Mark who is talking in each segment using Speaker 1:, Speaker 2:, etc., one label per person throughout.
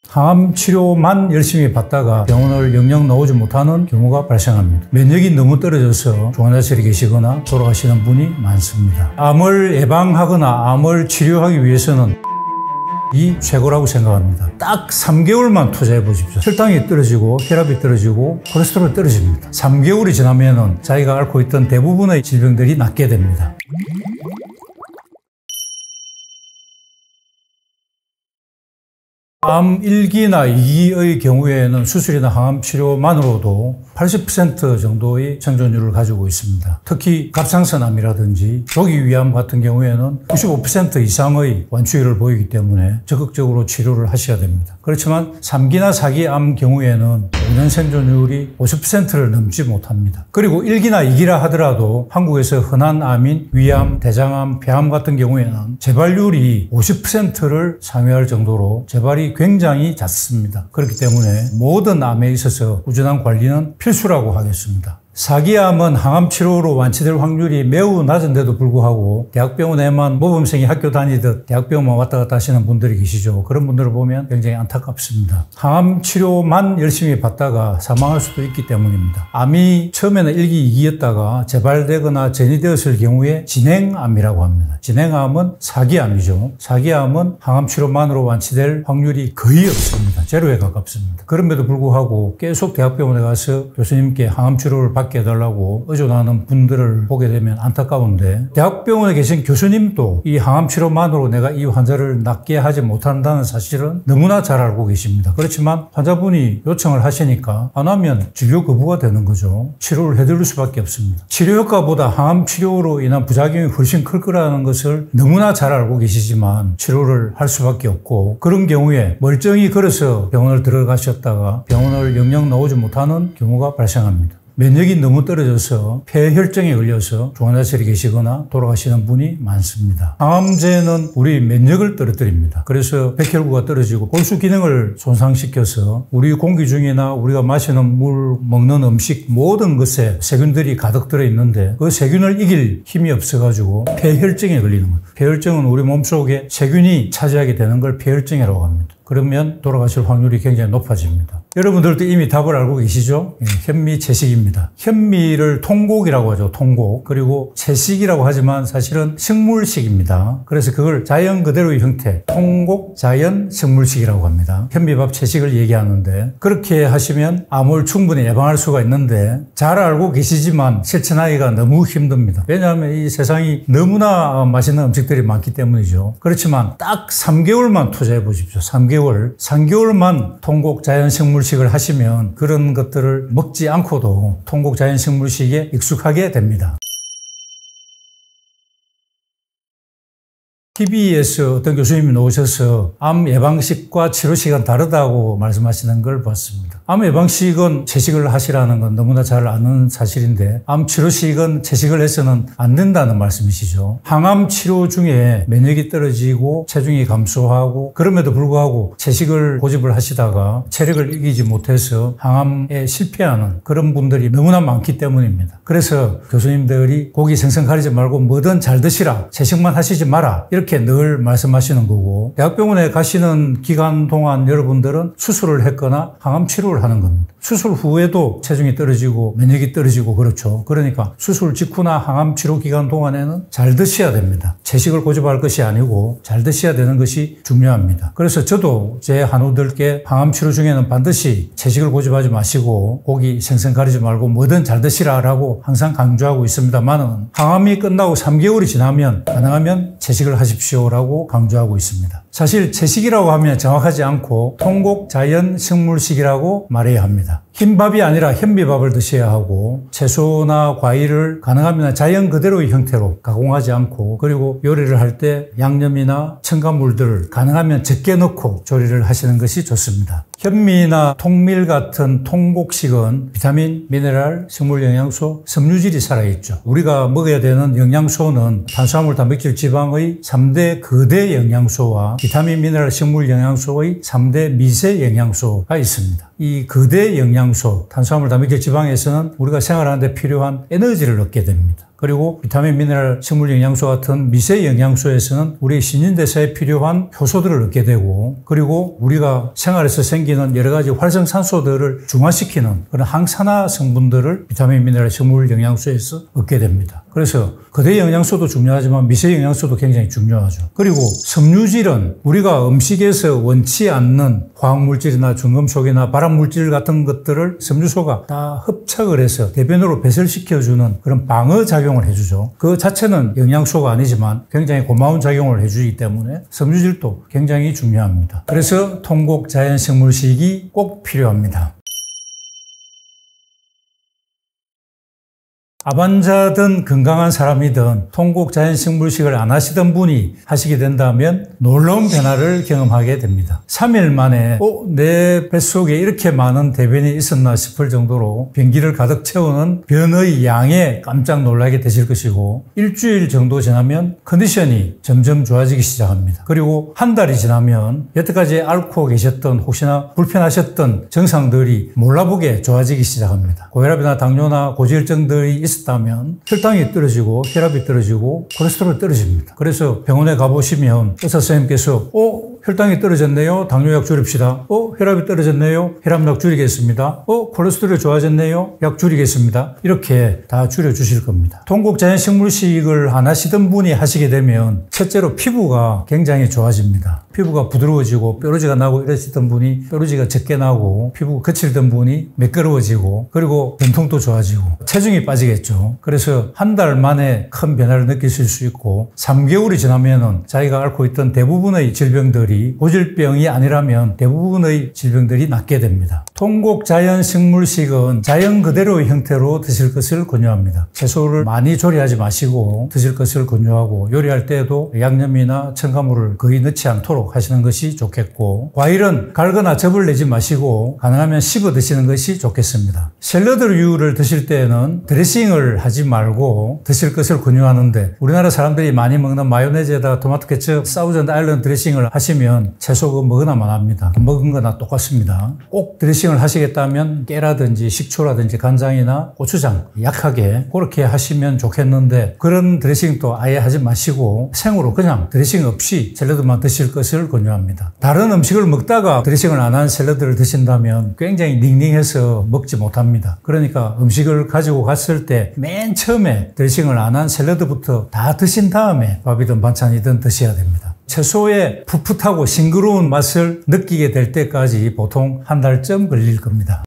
Speaker 1: 항암 치료만 열심히 받다가 병원을 영영 나오지 못하는 경우가 발생합니다. 면역이 너무 떨어져서 중환자실에 계시거나 돌아가시는 분이 많습니다. 암을 예방하거나 암을 치료하기 위해서는 이 최고라고 생각합니다. 딱 3개월만 투자해 보십시오. 혈당이 떨어지고 혈압이 떨어지고 콜레스테롤이 떨어집니다. 3개월이 지나면 자기가 앓고 있던 대부분의 질병들이 낫게 됩니다. 암 1기나 2기의 경우에는 수술이나 항암 치료만으로도 80% 정도의 생존율을 가지고 있습니다. 특히 갑상선암이라든지 조기위암 같은 경우에는 95% 이상의 완치율을 보이기 때문에 적극적으로 치료를 하셔야 됩니다. 그렇지만 3기나 4기 암 경우에는 5년 생존율이 50%를 넘지 못합니다. 그리고 1기나 2기라 하더라도 한국에서 흔한 암인 위암, 대장암, 폐암 같은 경우에는 재발률이 50%를 상회할 정도로 재발이 굉장히 잦습니다. 그렇기 때문에 모든 암에 있어서 꾸준한 관리는 필수라고 하겠습니다. 4기암은 항암 치료로 완치될 확률이 매우 낮은데도 불구하고 대학병원에만 모범생이 학교 다니듯 대학병원만 왔다 갔다 하시는 분들이 계시죠. 그런 분들을 보면 굉장히 안타깝습니다. 항암 치료만 열심히 받다가 사망할 수도 있기 때문입니다. 암이 처음에는 1기, 2기였다가 재발되거나 전이되었을 경우에 진행암이라고 합니다. 진행암은 4기암이죠. 4기암은 항암 치료만으로 완치될 확률이 거의 없습니다. 제로에 가깝습니다. 그럼에도 불구하고 계속 대학병원에 가서 교수님께 항암 치료를 받게 해달라고 의존하는 분들을 보게 되면 안타까운데, 대학병원에 계신 교수님도 이 항암 치료만으로 내가 이 환자를 낫게 하지 못한다는 사실은 너무나 잘 알고 계십니다. 그렇지만 환자분이 요청을 하시니까 안 하면 진료 거부가 되는 거죠. 치료를 해드릴 수밖에 없습니다. 치료 효과보다 항암 치료로 인한 부작용이 훨씬 클 거라는 것을 너무나 잘 알고 계시지만 치료를 할 수밖에 없고, 그런 경우에 멀쩡히 걸어서 병원을 들어가셨다가 병원을 영영 나오지 못하는 경우가 발생합니다. 면역이 너무 떨어져서 폐혈증에 걸려서 중환자실에 계시거나 돌아가시는 분이 많습니다. 항암제는 우리 면역을 떨어뜨립니다. 그래서 백혈구가 떨어지고 골수 기능을 손상시켜서 우리 공기 중이나 우리가 마시는 물, 먹는 음식 모든 것에 세균들이 가득 들어있는데 그 세균을 이길 힘이 없어가지고 폐혈증에 걸리는 거예요. 폐혈증은 우리 몸속에 세균이 차지하게 되는 걸 폐혈증이라고 합니다. 그러면 돌아가실 확률이 굉장히 높아집니다. 여러분들도 이미 답을 알고 계시죠? 현미 채식입니다. 현미를 통곡이라고 하죠. 통곡. 그리고 채식이라고 하지만 사실은 식물식입니다. 그래서 그걸 자연 그대로의 형태, 통곡 자연 식물식이라고 합니다. 현미밥 채식을 얘기하는데, 그렇게 하시면 암을 충분히 예방할 수가 있는데 잘 알고 계시지만 실천하기가 너무 힘듭니다. 왜냐하면 이 세상이 너무나 맛있는 음식들이 많기 때문이죠. 그렇지만 딱 3개월만 투자해 보십시오. 3개월만 통곡 자연 식물식을 하시면 그런 것들을 먹지 않고도 통곡 자연 식물식에 익숙하게 됩니다. TV에서 어떤 교수님이 나오셔서 암 예방식과 치료식은 다르다고 말씀하시는 걸 봤습니다. 암 예방식은 채식을 하시라는 건 너무나 잘 아는 사실인데, 암 치료식은 채식을 해서는 안 된다는 말씀이시죠. 항암 치료 중에 면역이 떨어지고 체중이 감소하고, 그럼에도 불구하고 채식을 고집을 하시다가 체력을 이기지 못해서 항암에 실패하는 그런 분들이 너무나 많기 때문입니다. 그래서 교수님들이 고기 생선 가리지 말고 뭐든 잘 드시라, 채식만 하시지 마라, 이렇게 늘 말씀하시는 거고, 대학병원에 가시는 기간 동안 여러분들은 수술을 했거나 항암 치료를 하는 겁니다. 수술 후에도 체중이 떨어지고 면역이 떨어지고 그렇죠. 그러니까 수술 직후나 항암 치료 기간 동안에는 잘 드셔야 됩니다. 채식을 고집할 것이 아니고 잘 드셔야 되는 것이 중요합니다. 그래서 저도 제 한우들께 항암 치료 중에는 반드시 채식을 고집하지 마시고 고기 생선 가리지 말고 뭐든 잘 드시라라고 항상 강조하고 있습니다만은, 항암이 끝나고 3개월이 지나면 가능하면 채식을 하십시오라고 강조하고 있습니다. 사실 채식이라고 하면 정확하지 않고 통곡 자연 식물식이라고 말해야 합니다. 흰밥이 아니라 현미밥을 드셔야 하고, 채소나 과일을 가능하면 자연 그대로의 형태로 가공하지 않고, 그리고 요리를 할 때 양념이나 첨가물들을 가능하면 적게 넣고 조리를 하시는 것이 좋습니다. 현미나 통밀 같은 통곡식은 비타민, 미네랄, 식물 영양소, 섬유질이 살아있죠. 우리가 먹어야 되는 영양소는 탄수화물, 단백질, 지방의 3대 거대 영양소와 비타민, 미네랄, 식물 영양소의 3대 미세 영양소가 있습니다. 이 거대 영양소, 탄수화물, 단백질, 지방에서는 우리가 생활하는 데 필요한 에너지를 얻게 됩니다. 그리고 비타민, 미네랄, 식물 영양소 같은 미세 영양소에서는 우리 신진대사에 필요한 효소들을 얻게 되고, 그리고 우리가 생활에서 생기는 여러 가지 활성산소들을 중화시키는 그런 항산화 성분들을 비타민, 미네랄, 식물 영양소에서 얻게 됩니다. 그래서 거대 영양소도 중요하지만 미세 영양소도 굉장히 중요하죠. 그리고 섬유질은 우리가 음식에서 원치 않는 화학물질이나 중금속이나 발암물질 같은 것들을 섬유소가 다 흡착을 해서 대변으로 배설시켜주는 그런 방어작용을 해주죠. 그 자체는 영양소가 아니지만 굉장히 고마운 작용을 해주기 때문에 섬유질도 굉장히 중요합니다. 그래서 통곡 자연식물식이 꼭 필요합니다. 암환자든 건강한 사람이든 통곡 자연식물식을 안 하시던 분이 하시게 된다면 놀라운 변화를 경험하게 됩니다. 3일 만에 내 뱃속에 이렇게 많은 대변이 있었나 싶을 정도로 변기를 가득 채우는 변의 양에 깜짝 놀라게 되실 것이고, 일주일 정도 지나면 컨디션이 점점 좋아지기 시작합니다. 그리고 한 달이 지나면 여태까지 앓고 계셨던 혹시나 불편하셨던 증상들이 몰라보게 좋아지기 시작합니다. 고혈압이나 당뇨나 고지혈증들이 있었다면 혈당이 떨어지고 혈압이 떨어지고 콜레스테롤이 떨어집니다. 그래서 병원에 가보시면 의사 선생님께서 혈당이 떨어졌네요. 당뇨약 줄입시다. 혈압이 떨어졌네요. 혈압약 줄이겠습니다. 콜레스테롤이 좋아졌네요. 약 줄이겠습니다. 이렇게 다 줄여주실 겁니다. 통곡 자연식물식을 안 하시던 분이 하시게 되면 첫째로 피부가 굉장히 좋아집니다. 피부가 부드러워지고 뾰루지가 나고 이러시던 분이 뾰루지가 적게 나고, 피부가 거칠던 분이 매끄러워지고, 그리고 변통도 좋아지고 체중이 빠지겠죠. 그래서 한 달 만에 큰 변화를 느끼실 수 있고, 3개월이 지나면은 자기가 앓고 있던 대부분의 질병들이 고질병이 아니라면 대부분의 질병들이 낫게 됩니다. 통곡 자연식물식은 자연 그대로의 형태로 드실 것을 권유합니다. 채소를 많이 조리하지 마시고 드실 것을 권유하고, 요리할 때에도 양념이나 첨가물을 거의 넣지 않도록 하시는 것이 좋겠고, 과일은 갈거나 즙을 내지 마시고 가능하면 씹어 드시는 것이 좋겠습니다. 샐러드류를 드실 때에는 드레싱을 하지 말고 드실 것을 권유하는데, 우리나라 사람들이 많이 먹는 마요네즈에다가 토마토 케첩, 사우전 아일랜드 드레싱을 하시면 채소가 먹으나 마납니다. 먹은 거나 똑같습니다. 꼭 드레싱을 하시겠다면 깨라든지 식초라든지 간장이나 고추장 약하게 그렇게 하시면 좋겠는데, 그런 드레싱도 아예 하지 마시고 생으로 그냥 드레싱 없이 샐러드만 드실 것을 권유합니다. 다른 음식을 먹다가 드레싱을 안 한 샐러드를 드신다면 굉장히 닝닝해서 먹지 못합니다. 그러니까 음식을 가지고 갔을 때 맨 처음에 드레싱을 안 한 샐러드부터 다 드신 다음에 밥이든 반찬이든 드셔야 됩니다. 채소의 풋풋하고 싱그러운 맛을 느끼게 될 때까지 보통 한 달쯤 걸릴 겁니다.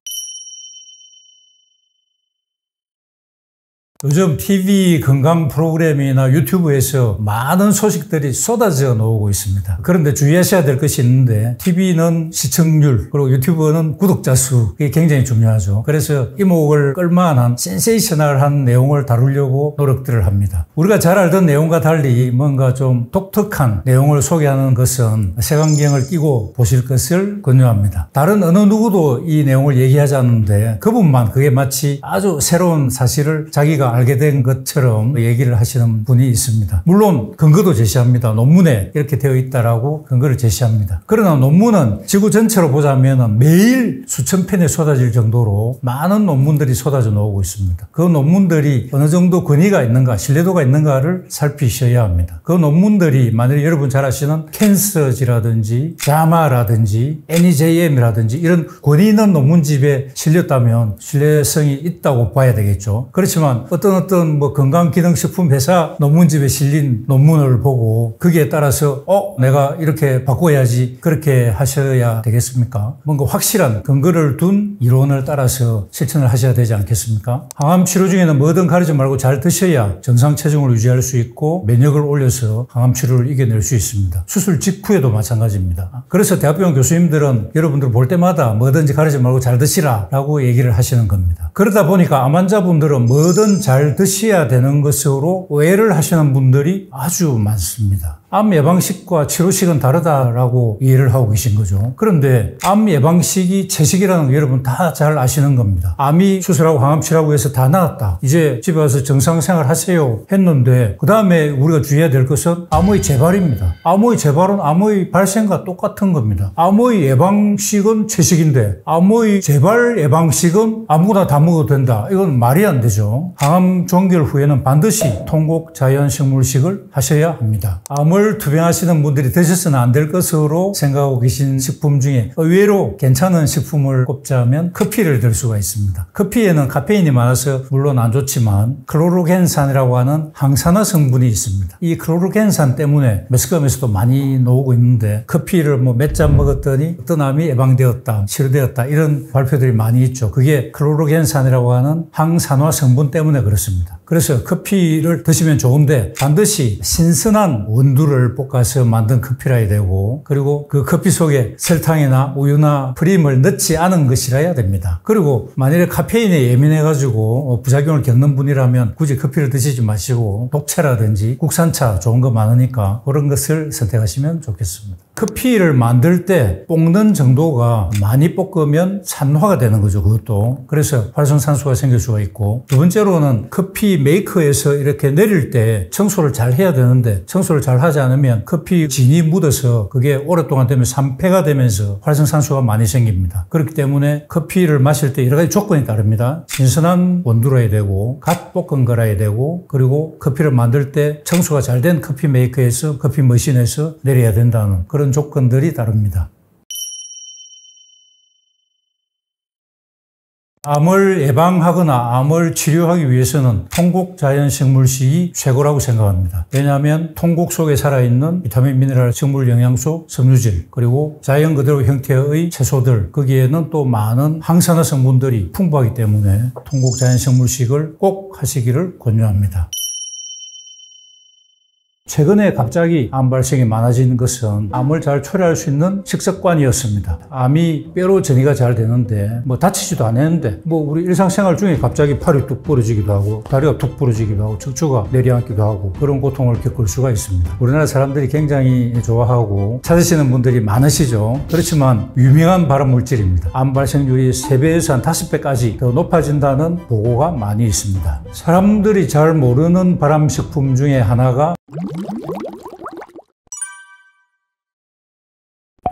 Speaker 1: 요즘 TV 건강 프로그램이나 유튜브에서 많은 소식들이 쏟아져 나오고 있습니다. 그런데 주의하셔야 될 것이 있는데, TV는 시청률, 그리고 유튜브는 구독자 수, 이게 굉장히 중요하죠. 그래서 이목을 끌만한 센세이셔널한 내용을 다루려고 노력들을 합니다. 우리가 잘 알던 내용과 달리 뭔가 좀 독특한 내용을 소개하는 것은 색안경을 끼고 보실 것을 권유합니다. 다른 어느 누구도 이 내용을 얘기하지 않는데 그분만 그게 마치 아주 새로운 사실을 자기가 알게 된 것처럼 얘기를 하시는 분이 있습니다. 물론 근거도 제시합니다. 논문에 이렇게 되어 있다라고 근거를 제시합니다. 그러나 논문은 지구 전체로 보자면 매일 수천 편에 쏟아질 정도로 많은 논문들이 쏟아져 나오고 있습니다. 그 논문들이 어느 정도 권위가 있는가, 신뢰도가 있는가를 살피셔야 합니다. 그 논문들이 만일 여러분 잘 아시는 캔서지라든지 자마라든지 NEJM이라든지 이런 권위 있는 논문집에 실렸다면 신뢰성이 있다고 봐야 되겠죠. 그렇지만 어떤 건강기능식품 회사 논문집에 실린 논문을 보고 거기에 따라서 내가 이렇게 바꿔야지, 그렇게 하셔야 되겠습니까? 뭔가 확실한 근거를 둔 이론을 따라서 실천을 하셔야 되지 않겠습니까? 항암 치료 중에는 뭐든 가리지 말고 잘 드셔야 정상 체중을 유지할 수 있고 면역을 올려서 항암 치료를 이겨낼 수 있습니다. 수술 직후에도 마찬가지입니다. 그래서 대학병원 교수님들은 여러분들 볼 때마다 뭐든지 가리지 말고 잘 드시라 라고 얘기를 하시는 겁니다. 그러다 보니까 암 환자분들은 뭐든 잘 드셔야 되는 것으로 오해를 하시는 분들이 아주 많습니다. 암 예방식과 치료식은 다르다라고 이해를 하고 계신 거죠. 그런데 암 예방식이 채식이라는 거 여러분 다 잘 아시는 겁니다. 암이 수술하고 항암 치료하고 해서 다 나았다. 이제 집에 와서 정상생활 하세요 했는데 그 다음에 우리가 주의해야 될 것은 암의 재발입니다. 암의 재발은 암의 발생과 똑같은 겁니다. 암의 예방식은 채식인데 암의 재발 예방식은 아무거나 다 먹어도 된다. 이건 말이 안 되죠. 항암 종결 후에는 반드시 통곡 자연식물식을 하셔야 합니다. 암을 투병하시는 분들이 드셔서는 안 될 것으로 생각하고 계신 식품 중에 의외로 괜찮은 식품을 꼽자면 커피를 들 수가 있습니다. 커피에는 카페인이 많아서 물론 안 좋지만 클로로겐산이라고 하는 항산화 성분이 있습니다. 이 클로로겐산 때문에 매스컴에서도 많이 나오고 있는데 커피를 몇 잔 먹었더니 어떤 암이 예방되었다, 치료되었다 이런 발표들이 많이 있죠. 그게 클로로겐산이라고 하는 항산화 성분 때문에 그렇습니다. 그래서 커피를 드시면 좋은데 반드시 신선한 원두를 볶아서 만든 커피라야 되고 그리고 그 커피 속에 설탕이나 우유나 프림을 넣지 않은 것이라야 됩니다. 그리고 만일에 카페인에 예민해가지고 부작용을 겪는 분이라면 굳이 커피를 드시지 마시고 녹차라든지 국산차 좋은 거 많으니까 그런 것을 선택하시면 좋겠습니다. 커피를 만들 때 볶는 정도가 많이 볶으면 산화가 되는 거죠. 그것도. 그래서 활성산소가 생길 수가 있고 두 번째로는 커피 메이커에서 이렇게 내릴 때 청소를 잘 해야 되는데 청소를 잘 하지 않으면 커피 진이 묻어서 그게 오랫동안 되면 산패가 되면서 활성산소가 많이 생깁니다. 그렇기 때문에 커피를 마실 때 여러 가지 조건이 따릅니다. 신선한 원두라야 되고 갓 볶은 거라야 되고 그리고 커피를 만들 때 청소가 잘 된 커피 메이커에서 커피 머신에서 내려야 된다는 그런 조건들이 다릅니다. 암을 예방하거나 암을 치료하기 위해서는 통곡 자연식물식이 최고라고 생각합니다. 왜냐하면 통곡 속에 살아있는 비타민, 미네랄, 식물 영양소, 섬유질 그리고 자연 그대로 형태의 채소들 거기에는 또 많은 항산화 성분들이 풍부하기 때문에 통곡 자연식물식을 꼭 하시기를 권유합니다. 최근에 갑자기 암 발생이 많아지는 것은 암을 잘 초래할 수 있는 식습관이었습니다. 암이 뼈로 전이가 잘 되는데 다치지도 않았는데 우리 일상생활 중에 갑자기 팔이 뚝 부러지기도 하고 다리가 뚝 부러지기도 하고 척추가 내려앉기도 하고 그런 고통을 겪을 수가 있습니다. 우리나라 사람들이 굉장히 좋아하고 찾으시는 분들이 많으시죠. 그렇지만 유명한 발암물질입니다. 암 발생률이 3배에서 한 5배까지 더 높아진다는 보고가 많이 있습니다. 사람들이 잘 모르는 발암식품 중에 하나가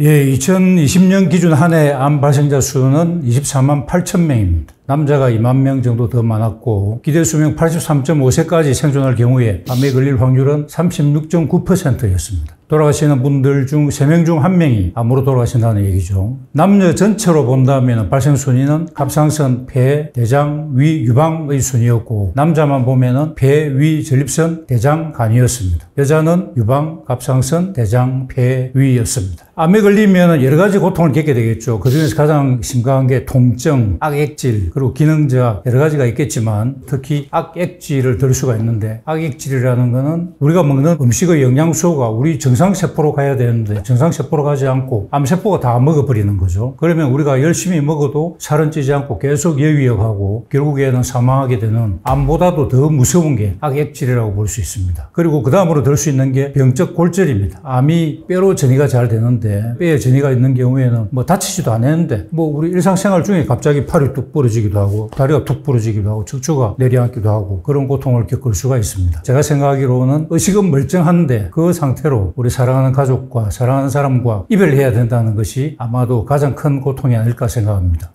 Speaker 1: 2020년 기준 한 해 암 발생자 수는 24만 8천 명입니다. 남자가 2만 명 정도 더 많았고 기대수명 83.5세까지 생존할 경우에 암에 걸릴 확률은 36.9%였습니다. 돌아가시는 분들 중 3명 중 1명이 암으로 돌아가신다는 얘기죠. 남녀 전체로 본다면 발생 순위는 갑상선, 폐, 대장, 위, 유방의 순위였고 남자만 보면 폐, 위, 전립선, 대장, 간이었습니다. 여자는 유방, 갑상선, 대장, 폐, 위였습니다. 암에 걸리면 여러 가지 고통을 겪게 되겠죠. 그중에서 가장 심각한 게 통증, 악액질, 그리고 기능저하 여러 가지가 있겠지만 특히 악액질을 들 수가 있는데 악액질이라는 거는 우리가 먹는 음식의 영양소가 우리 정상세포로 가야 되는데 정상세포로 가지 않고 암세포가 다 먹어버리는 거죠. 그러면 우리가 열심히 먹어도 살은 찌지 않고 계속 여위역하고 결국에는 사망하게 되는 암보다도 더 무서운 게 악액질이라고 볼 수 있습니다. 그리고 그 다음으로 들 수 있는 게 병적 골절입니다. 암이 뼈로 전이가 잘 되는데 뼈에 전이가 있는 경우에는 다치지도 않았는데 우리 일상생활 중에 갑자기 팔이 뚝 부러지기도 하고 다리가 툭 부러지기도 하고 척추가 내려앉기도 하고 그런 고통을 겪을 수가 있습니다. 제가 생각하기로는 의식은 멀쩡한데 그 상태로 우리 사랑하는 가족과 사랑하는 사람과 이별해야 된다는 것이 아마도 가장 큰 고통이 아닐까 생각합니다.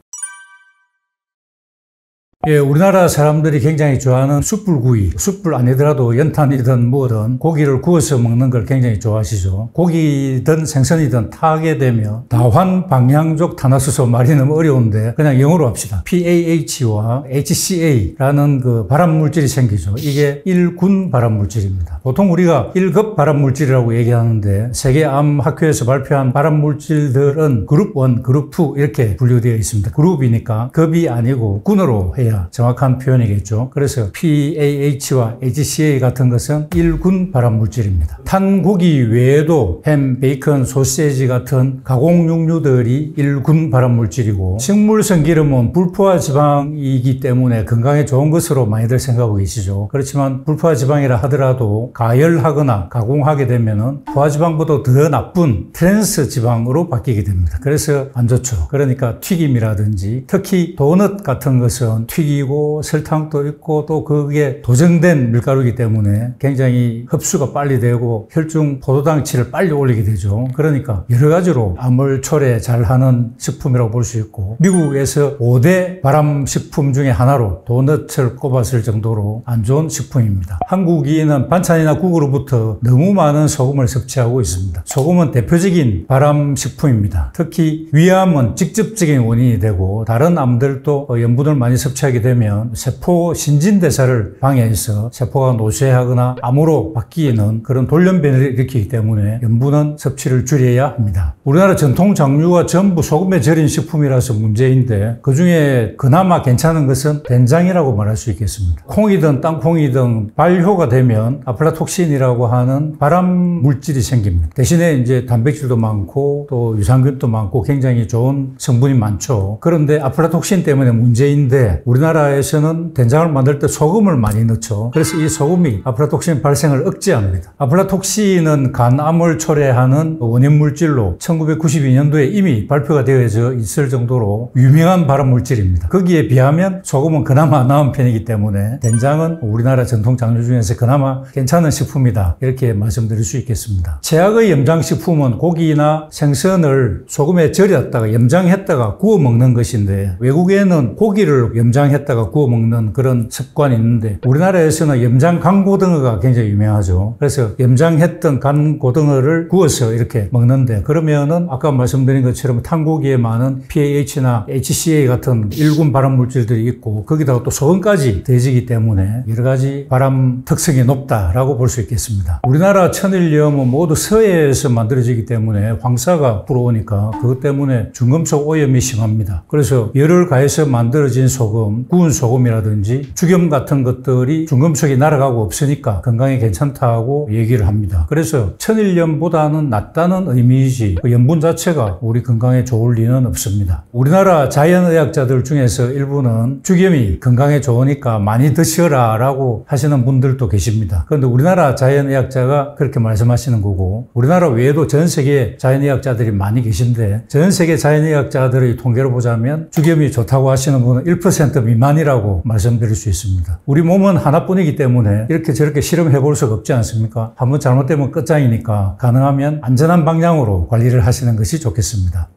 Speaker 1: 우리나라 사람들이 굉장히 좋아하는 숯불구이, 숯불 아니더라도 연탄이든 뭐든 고기를 구워서 먹는 걸 굉장히 좋아하시죠. 고기든 생선이든 타게 되면 다환방향족 탄화수소 말이 너무 어려운데 그냥 영어로 합시다. PAH와 HCA라는 그 발암물질이 생기죠. 이게 1군 발암물질입니다. 보통 우리가 1급 발암물질이라고 얘기하는데 세계암학회에서 발표한 발암물질들은 그룹 1, 그룹 2 이렇게 분류되어 있습니다. 그룹이니까 급이 아니고 군으로 해야 해야 정확한 표현이겠죠. 그래서 PAH와 HCA 같은 것은 1군 발암물질입니다. 탄 고기 외에도 햄, 베이컨, 소시지 같은 가공육류들이 1군 발암물질이고, 식물성 기름은 불포화 지방이기 때문에 건강에 좋은 것으로 많이들 생각하고 계시죠. 그렇지만 불포화 지방이라 하더라도 가열하거나 가공하게 되면은 포화지방보다 더 나쁜 트랜스 지방으로 바뀌게 됩니다. 그래서 안 좋죠. 그러니까 튀김이라든지 특히 도넛 같은 것은 튀기고 설탕도 있고 또 그게 도정된 밀가루이기 때문에 굉장히 흡수가 빨리 되고 혈중 포도당치를 빨리 올리게 되죠. 그러니까 여러 가지로 암을 초래 잘하는 식품이라고 볼 수 있고, 미국에서 5대 발암식품 중에 하나로 도넛을 꼽았을 정도로 안 좋은 식품입니다. 한국인은 반찬이나 국으로부터 너무 많은 소금을 섭취하고 있습니다. 소금은 대표적인 발암식품입니다. 특히 위암은 직접적인 원인이 되고, 다른 암들도 염분을 많이 섭취하게 되면 세포 신진대사를 방해해서 세포가 노쇠하거나 암으로 바뀌는 그런 돌연변이를 일으키기 때문에 염분은 섭취를 줄여야 합니다. 우리나라 전통 장류가 전부 소금에 절인 식품이라서 문제인데, 그 중에 그나마 괜찮은 것은 된장이라고 말할 수 있겠습니다. 콩이든 땅콩이든 발효가 되면 아플라톡신이라고 하는 발암 물질이 생깁니다. 대신에 이제 단백질도 많고 또 유산균도 많고 굉장히 좋은 성분이 많죠. 그런데 아플라톡신 때문에 문제인데, 우리나라에서는 된장을 만들 때 소금을 많이 넣죠. 그래서 이 소금이 아플라톡신 발생을 억제합니다. 아플라톡신은 간암을 초래하는 원인 물질로 1992년도에 이미 발표가 되어져 있을 정도로 유명한 발암 물질입니다. 거기에 비하면 소금은 그나마 나은 편이기 때문에 된장은 우리나라 전통 장류 중에서 그나마 괜찮은 식품이다, 이렇게 말씀드릴 수 있겠습니다. 최악의 염장식품은 고기나 생선을 소금에 절였다가 염장했다가 구워 먹는 것인데, 외국에는 고기를 염장했다가 구워 먹는 그런 습관이 있는데, 우리나라에서는 염장 간고등어가 굉장히 유명하죠. 그래서 염장했던 간고등어를 구워서 이렇게 먹는데, 그러면은 아까 말씀드린 것처럼 탄고기에 많은 PAH나 HCA 같은 1군 발암물질들이 있고, 거기다가 또 소금까지 더해지기 때문에 여러 가지 발암 특성이 높다라고 볼 수 있겠습니다. 우리나라 천일염은 모두 서해에서 만들어지기 때문에 황사가 불어오니까 그것 때문에 중금속 오염이 심합니다. 그래서 열을 가해서 만들어진 소금, 구운 소금이라든지 죽염 같은 것들이 중금속이 날아가고 없으니까 건강에 괜찮다고 얘기를 합니다. 그래서 천일염보다는 낫다는 의미이지 그 염분 자체가 우리 건강에 좋을 리는 없습니다. 우리나라 자연의학자들 중에서 일부는 죽염이 건강에 좋으니까 많이 드셔라 라고 하시는 분들도 계십니다. 그런데 우리나라 자연의학자가 그렇게 말씀하시는 거고, 우리나라 외에도 전 세계 자연의학자들이 많이 계신데, 전 세계 자연의학자들의 통계로 보자면 죽염이 좋다고 하시는 분은 1% 미만이라고 말씀드릴 수 있습니다. 우리 몸은 하나뿐이기 때문에 이렇게 저렇게 실험해 볼 수가 없지 않습니까? 한번 잘못되면 끝장이니까 가능하면 안전한 방향으로 관리를 하시는 것이 좋겠습니다.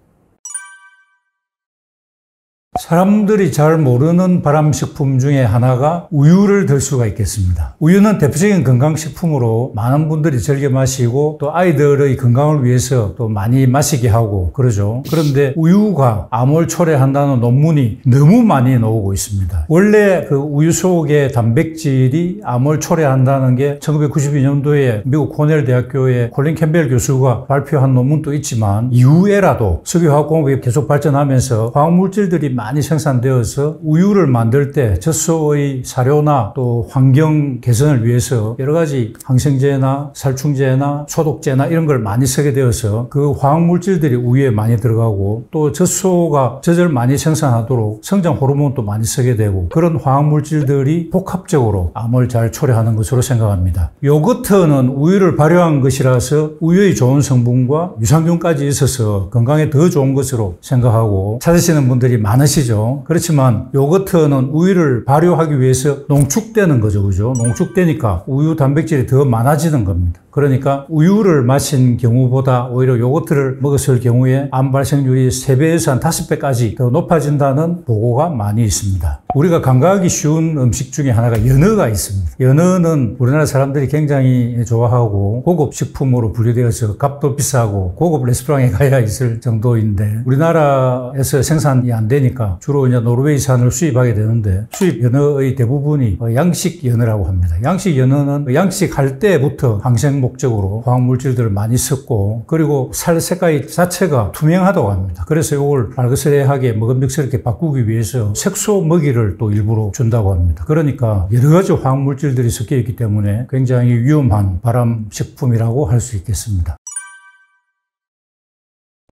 Speaker 1: 사람들이 잘 모르는 발암식품 중에 하나가 우유를 들 수가 있겠습니다. 우유는 대표적인 건강식품으로 많은 분들이 즐겨 마시고 또 아이들의 건강을 위해서 또 많이 마시게 하고 그러죠. 그런데 우유가 암을 초래한다는 논문이 너무 많이 나오고 있습니다. 원래 그 우유 속의 단백질이 암을 초래한다는 게 1992년도에 미국 코넬 대학교의 콜린 캠벨 교수가 발표한 논문도 있지만, 이후에라도 석유화학공업이 계속 발전하면서 화학물질들이 많이 생산되어서 우유를 만들 때 젖소의 사료나 또 환경 개선을 위해서 여러 가지 항생제나 살충제나 소독제나 이런 걸 많이 쓰게 되어서 그 화학물질들이 우유에 많이 들어가고, 또 젖소가 젖을 많이 생산하도록 성장 호르몬도 많이 쓰게 되고, 그런 화학물질들이 복합적으로 암을 잘 초래하는 것으로 생각합니다. 요거트는 우유를 발효한 것이라서 우유의 좋은 성분과 유산균까지 있어서 건강에 더 좋은 것으로 생각하고 찾으시는 분들이 많으시죠. 그렇지만 요거트는 우유를 발효하기 위해서 농축되는 거죠. 그죠? 농축되니까 우유 단백질이 더 많아지는 겁니다. 그러니까 우유를 마신 경우보다 오히려 요거트를 먹었을 경우에 암 발생률이 3배에서 한 5배까지 더 높아진다는 보고가 많이 있습니다. 우리가 간과하기 쉬운 음식 중에 하나가 연어가 있습니다. 연어는 우리나라 사람들이 굉장히 좋아하고 고급 식품으로 분류되어서 값도 비싸고 고급 레스토랑에 가야 있을 정도인데, 우리나라에서 생산이 안 되니까 보니까 주로 이제 노르웨이산을 수입하게 되는데 수입 연어의 대부분이 양식 연어라고 합니다. 양식 연어는 양식할 때부터 항생 목적으로 화학물질들을 많이 썼고 그리고 살 색깔 자체가 투명하다고 합니다. 그래서 이걸 발그스레하게 먹음직스럽게 바꾸기 위해서 색소 먹이를 또 일부러 준다고 합니다. 그러니까 여러 가지 화학물질들이 섞여 있기 때문에 굉장히 위험한 발암식품이라고 할 수 있겠습니다.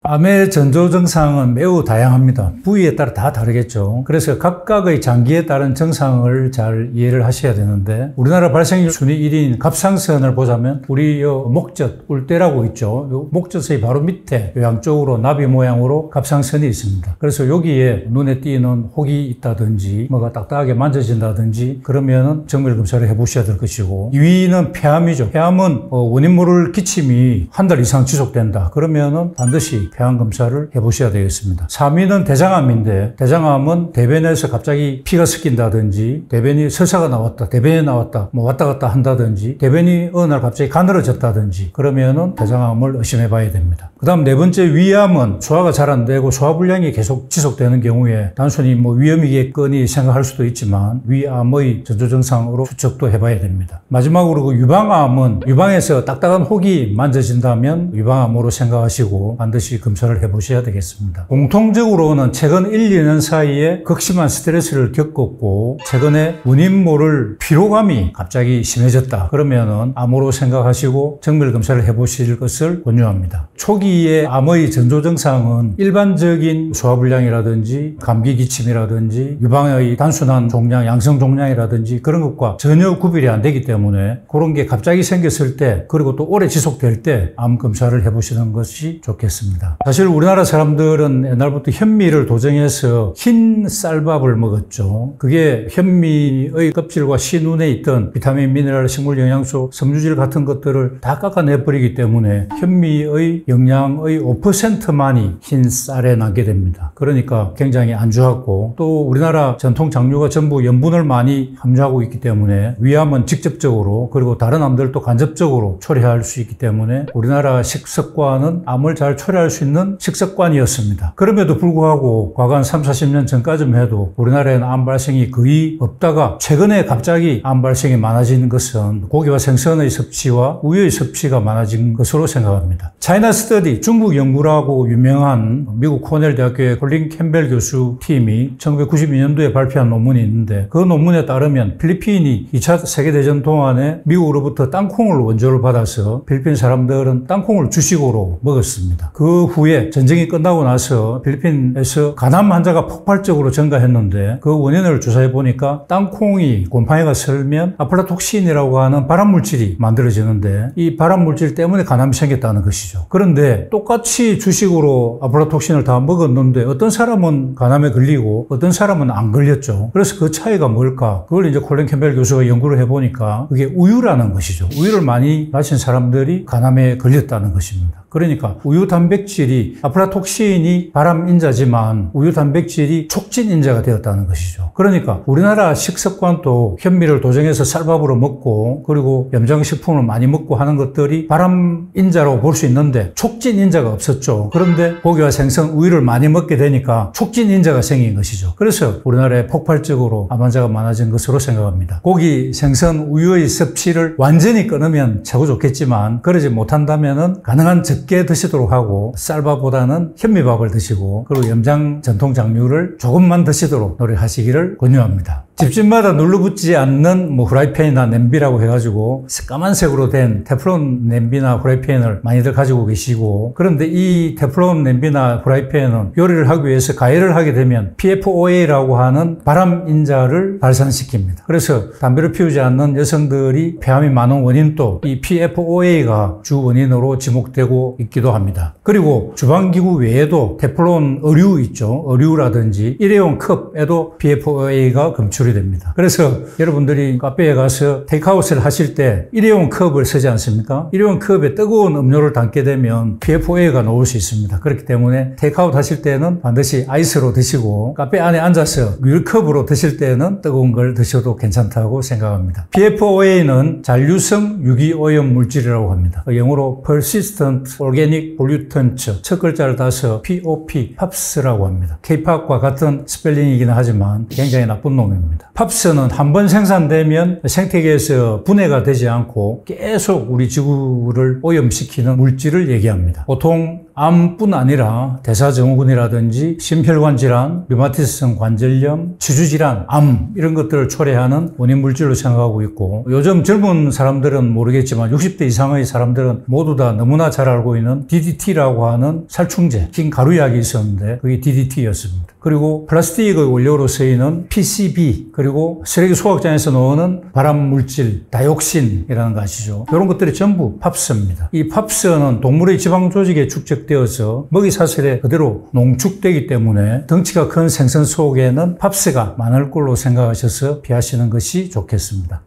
Speaker 1: 암의 전조 증상은 매우 다양합니다. 부위에 따라 다 다르겠죠. 그래서 각각의 장기에 따른 증상을 잘 이해를 하셔야 되는데 우리나라 발생률 순위 1위인 갑상선을 보자면 우리 목젖, 울대라고 있죠. 요 목젖의 바로 밑에 양쪽으로 나비 모양으로 갑상선이 있습니다. 그래서 여기에 눈에 띄는 혹이 있다든지 뭐가 딱딱하게 만져진다든지 그러면은 정밀 검사를 해보셔야 될 것이고 2위는 폐암이죠. 폐암은 원인 모를 기침이 한 달 이상 지속된다. 그러면은 반드시 폐암 검사를 해보셔야 되겠습니다. 3위는 대장암인데 대장암은 대변에서 갑자기 피가 섞인다든지 대변이 설사가 나왔다, 대변이 나왔다, 뭐 왔다 갔다 한다든지 대변이 어느 날 갑자기 가늘어졌다든지 그러면은 대장암을 의심해 봐야 됩니다. 그 다음 네 번째 위암은 소화가 잘 안 되고 소화불량이 계속 지속되는 경우에 단순히 뭐 위염이겠거니 생각할 수도 있지만 위암의 전조 증상으로 추측도 해봐야 됩니다. 마지막으로 그 유방암은 유방에서 딱딱한 혹이 만져진다면 유방암으로 생각하시고 반드시 검사를 해보셔야 되겠습니다. 공통적으로는 최근 1, 2년 사이에 극심한 스트레스를 겪었고 최근에 원인 모를 피로감이 갑자기 심해졌다. 그러면은 암으로 생각하시고 정밀 검사를 해보실 것을 권유합니다. 초기에 암의 전조 증상은 일반적인 소화불량이라든지 감기 기침이라든지 유방의 단순한 종양, 양성 종양이라든지 그런 것과 전혀 구별이 안 되기 때문에 그런 게 갑자기 생겼을 때 그리고 또 오래 지속될 때 암 검사를 해보시는 것이 좋겠습니다. 사실 우리나라 사람들은 옛날부터 현미를 도정해서 흰 쌀밥을 먹었죠. 그게 현미의 껍질과 신운에 있던 비타민, 미네랄, 식물 영양소, 섬유질 같은 것들을 다 깎아내버리기 때문에 현미의 영양의 5%만이 흰 쌀에 나게 됩니다. 그러니까 굉장히 안 좋았고 또 우리나라 전통 장류가 전부 염분을 많이 함유하고 있기 때문에 위암은 직접적으로 그리고 다른 암들도 간접적으로 초래할 수 있기 때문에 우리나라 식습관은 암을 잘 초래할 수 있는 식습관이었습니다. 그럼에도 불구하고 과거 3, 40년 전까지만 해도 우리나라에는 암 발생이 거의 없다가 최근에 갑자기 암 발생이 많아진 것은 고기와 생선의 섭취와 우유의 섭취가 많아진 것으로 생각합니다. 차이나 스터디, 중국 연구라고 유명한 미국 코넬 대학교의 콜린 캠벨 교수 팀이 1992년도에 발표한 논문이 있는데 그 논문에 따르면 필리핀이 2차 세계대전 동안에 미국으로부터 땅콩을 원조를 받아서 필리핀 사람들은 땅콩을 주식으로 먹었습니다. 그 후에 전쟁이 끝나고 나서 필리핀에서 간암 환자가 폭발적으로 증가했는데 그 원인을 조사해 보니까 땅콩이 곰팡이가 슬면 아플라톡신이라고 하는 발암물질이 만들어지는데 이 발암물질 때문에 간암이 생겼다는 것이죠. 그런데 똑같이 주식으로 아플라톡신을 다 먹었는데 어떤 사람은 간암에 걸리고 어떤 사람은 안 걸렸죠. 그래서 그 차이가 뭘까? 그걸 이제 콜린 캠벨 교수가 연구를 해보니까 그게 우유라는 것이죠. 우유를 많이 마신 사람들이 간암에 걸렸다는 것입니다. 그러니까 우유 단백질이 아플라톡신이 발암인자지만 우유 단백질이 촉진인자가 되었다는 것이죠. 그러니까 우리나라 식습관도 현미를 도정해서 쌀밥으로 먹고 그리고 염장식품을 많이 먹고 하는 것들이 발암인자라고 볼 수 있는데 촉진인자가 없었죠. 그런데 고기와 생선, 우유를 많이 먹게 되니까 촉진인자가 생긴 것이죠. 그래서 우리나라에 폭발적으로 암 환자가 많아진 것으로 생각합니다. 고기, 생선, 우유의 섭취를 완전히 끊으면 최고 좋겠지만 그러지 못한다면은 가능한 적게 드시도록 하고 쌀밥보다는 현미밥을 드시고 그리고 염장 전통 장류를 조금만 드시도록 노력하시기를 권유합니다. 집집마다 눌러붙지 않는 후라이팬이나 냄비라고 해가지고 까만색으로 된 테플론 냄비나 후라이팬을 많이들 가지고 계시고 그런데 이 테플론 냄비나 후라이팬은 요리를 하기 위해서 가열을 하게 되면 PFOA라고 하는 발암인자를 발산시킵니다. 그래서 담배를 피우지 않는 여성들이 폐암이 많은 원인도 이 PFOA가 주 원인으로 지목되고 있기도 합니다. 그리고 주방기구 외에도 테플론 의류 있죠. 의류라든지 일회용 컵에도 PFOA가 검출이 됩니다. 그래서 여러분들이 카페에 가서 테이크아웃을 하실 때 일회용 컵을 쓰지 않습니까? 일회용 컵에 뜨거운 음료를 담게 되면 PFOA가 나올 수 있습니다. 그렇기 때문에 테이크아웃 하실 때는 반드시 아이스로 드시고 카페 안에 앉아서 율컵으로 드실 때는 뜨거운 걸 드셔도 괜찮다고 생각합니다. PFOA는 잔류성 유기오염 물질이라고 합니다. 영어로 Persistent Organic Pollutants, 첫 글자를 따서 POP, 팝스라고 합니다. K-팝과 같은 스펠링이기는 하지만 굉장히 나쁜 놈입니다. 팝스는 한번 생산되면 생태계에서 분해가 되지 않고 계속 우리 지구를 오염시키는 물질을 얘기합니다. 보통 암뿐 아니라 대사증후군이라든지 심혈관 질환, 류마티스성 관절염, 치주질환, 암 이런 것들을 초래하는 원인 물질로 생각하고 있고, 요즘 젊은 사람들은 모르겠지만 60대 이상의 사람들은 모두 다 너무나 잘 알고 있는 DDT라고 하는 살충제, 긴 가루약이 있었는데 그게 DDT였습니다. 그리고 플라스틱의 원료로 쓰이는 PCB, 그리고 쓰레기 소각장에서 나오는 발암물질 다이옥신이라는 거 아시죠? 이런 것들이 전부 팝스입니다. 이 팝스는 동물의 지방 조직에 축적되어서 먹이 사슬에 그대로 농축되기 때문에 덩치가 큰 생선 속에는 팝스가 많을 걸로 생각하셔서 피하시는 것이 좋겠습니다.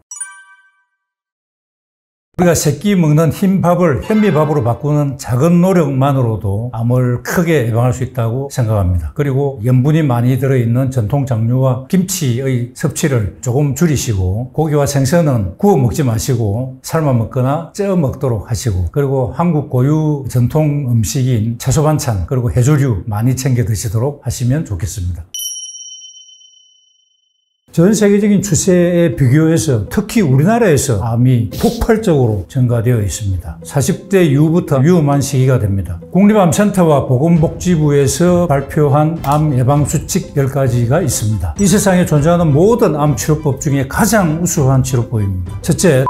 Speaker 1: 우리가 새끼 먹는 흰밥을 현미밥으로 바꾸는 작은 노력만으로도 암을 크게 예방할 수 있다고 생각합니다. 그리고 염분이 많이 들어있는 전통 장류와 김치의 섭취를 조금 줄이시고, 고기와 생선은 구워 먹지 마시고 삶아 먹거나 쪄 먹도록 하시고, 그리고 한국 고유 전통 음식인 채소 반찬 그리고 해조류 많이 챙겨 드시도록 하시면 좋겠습니다. 전 세계적인 추세에 비교해서 특히 우리나라에서 암이 폭발적으로 증가되어 있습니다. 40대 이후부터 위험한 시기가 됩니다. 국립암센터와 보건복지부에서 발표한 암 예방 수칙 10가지가 있습니다. 이 세상에 존재하는 모든 암 치료법 중에 가장 우수한 치료법입니다. 첫째,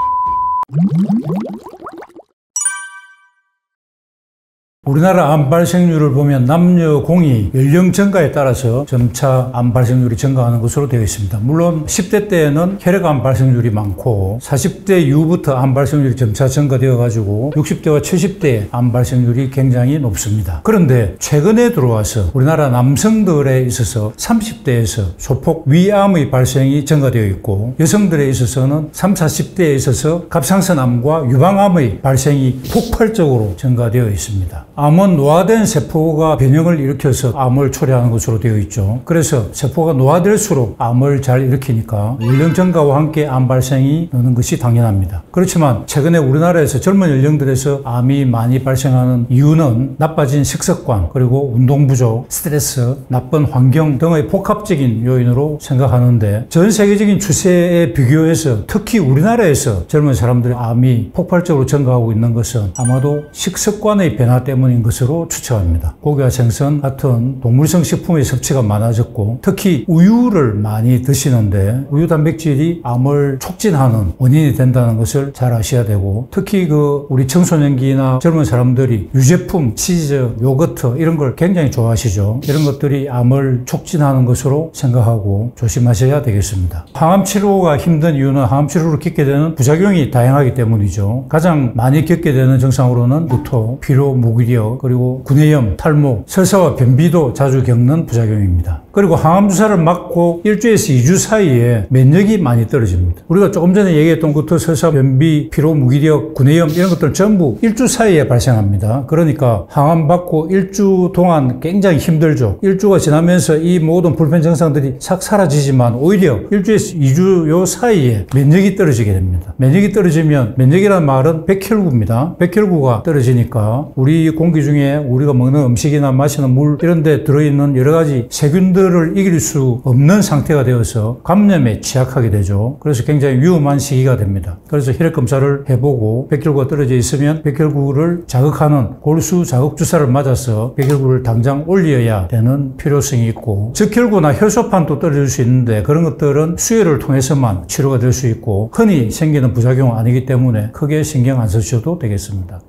Speaker 1: 우리나라 암 발생률을 보면 남녀 공이 연령 증가에 따라서 점차 암 발생률이 증가하는 것으로 되어 있습니다. 물론 10대 때에는 혈액암 발생률이 많고 40대 이후부터 암 발생률이 점차 증가되어 가지고 60대와 70대의 암 발생률이 굉장히 높습니다. 그런데 최근에 들어와서 우리나라 남성들에 있어서 30대에서 소폭 위암의 발생이 증가되어 있고, 여성들에 있어서는 30, 40대에 있어서 갑상선암과 유방암의 발생이 폭발적으로 증가되어 있습니다. 암은 노화된 세포가 변형을 일으켜서 암을 초래하는 것으로 되어 있죠. 그래서 세포가 노화될수록 암을 잘 일으키니까 연령 증가와 함께 암 발생이 느는 것이 당연합니다. 그렇지만 최근에 우리나라에서 젊은 연령들에서 암이 많이 발생하는 이유는 나빠진 식습관, 그리고 운동 부족, 스트레스, 나쁜 환경 등의 복합적인 요인으로 생각하는데, 전 세계적인 추세에 비교해서 특히 우리나라에서 젊은 사람들의 암이 폭발적으로 증가하고 있는 것은 아마도 식습관의 변화 때문인 것으로 추측합니다. 고기와 생선 같은 동물성 식품의 섭취가 많아졌고, 특히 우유를 많이 드시는데 우유 단백질이 암을 촉진하는 원인이 된다는 것을 잘 아셔야 되고, 특히 우리 청소년기나 젊은 사람들이 유제품, 치즈, 요거트 이런 걸 굉장히 좋아하시죠. 이런 것들이 암을 촉진하는 것으로 생각하고 조심하셔야 되겠습니다. 항암 치료가 힘든 이유는 항암 치료를 겪게 되는 부작용이 다양하기 때문이죠. 가장 많이 겪게 되는 증상으로는 구토, 피로, 무기력, 그리고 구내염, 탈모, 설사와 변비도 자주 겪는 부작용입니다. 그리고 항암 주사를 맞고 1주에서 2주 사이에 면역이 많이 떨어집니다. 우리가 조금 전에 얘기했던 구토, 설사, 변비, 피로, 무기력, 구내염 이런 것들은 전부 1주 사이에 발생합니다. 그러니까 항암 받고 1주 동안 굉장히 힘들죠. 1주가 지나면서 이 모든 불편 증상들이 싹 사라지지만 오히려 1주에서 2주 요 사이에 면역이 떨어지게 됩니다. 면역이 떨어지면, 면역이라는 말은 백혈구입니다. 백혈구가 떨어지니까 우리 공기 중에 우리가 먹는 음식이나 마시는 물 이런 데 들어있는 여러 가지 세균들을 이길 수 없는 상태가 되어서 감염에 취약하게 되죠. 그래서 굉장히 위험한 시기가 됩니다. 그래서 혈액 검사를 해보고 백혈구가 떨어져 있으면 백혈구를 자극하는 골수 자극 주사를 맞아서 백혈구를 당장 올려야 되는 필요성이 있고, 적혈구나 혈소판도 떨어질 수 있는데 그런 것들은 수혈을 통해서만 치료가 될 수 있고 흔히 생기는 부작용은 아니기 때문에 크게 신경 안 쓰셔도 되겠습니다.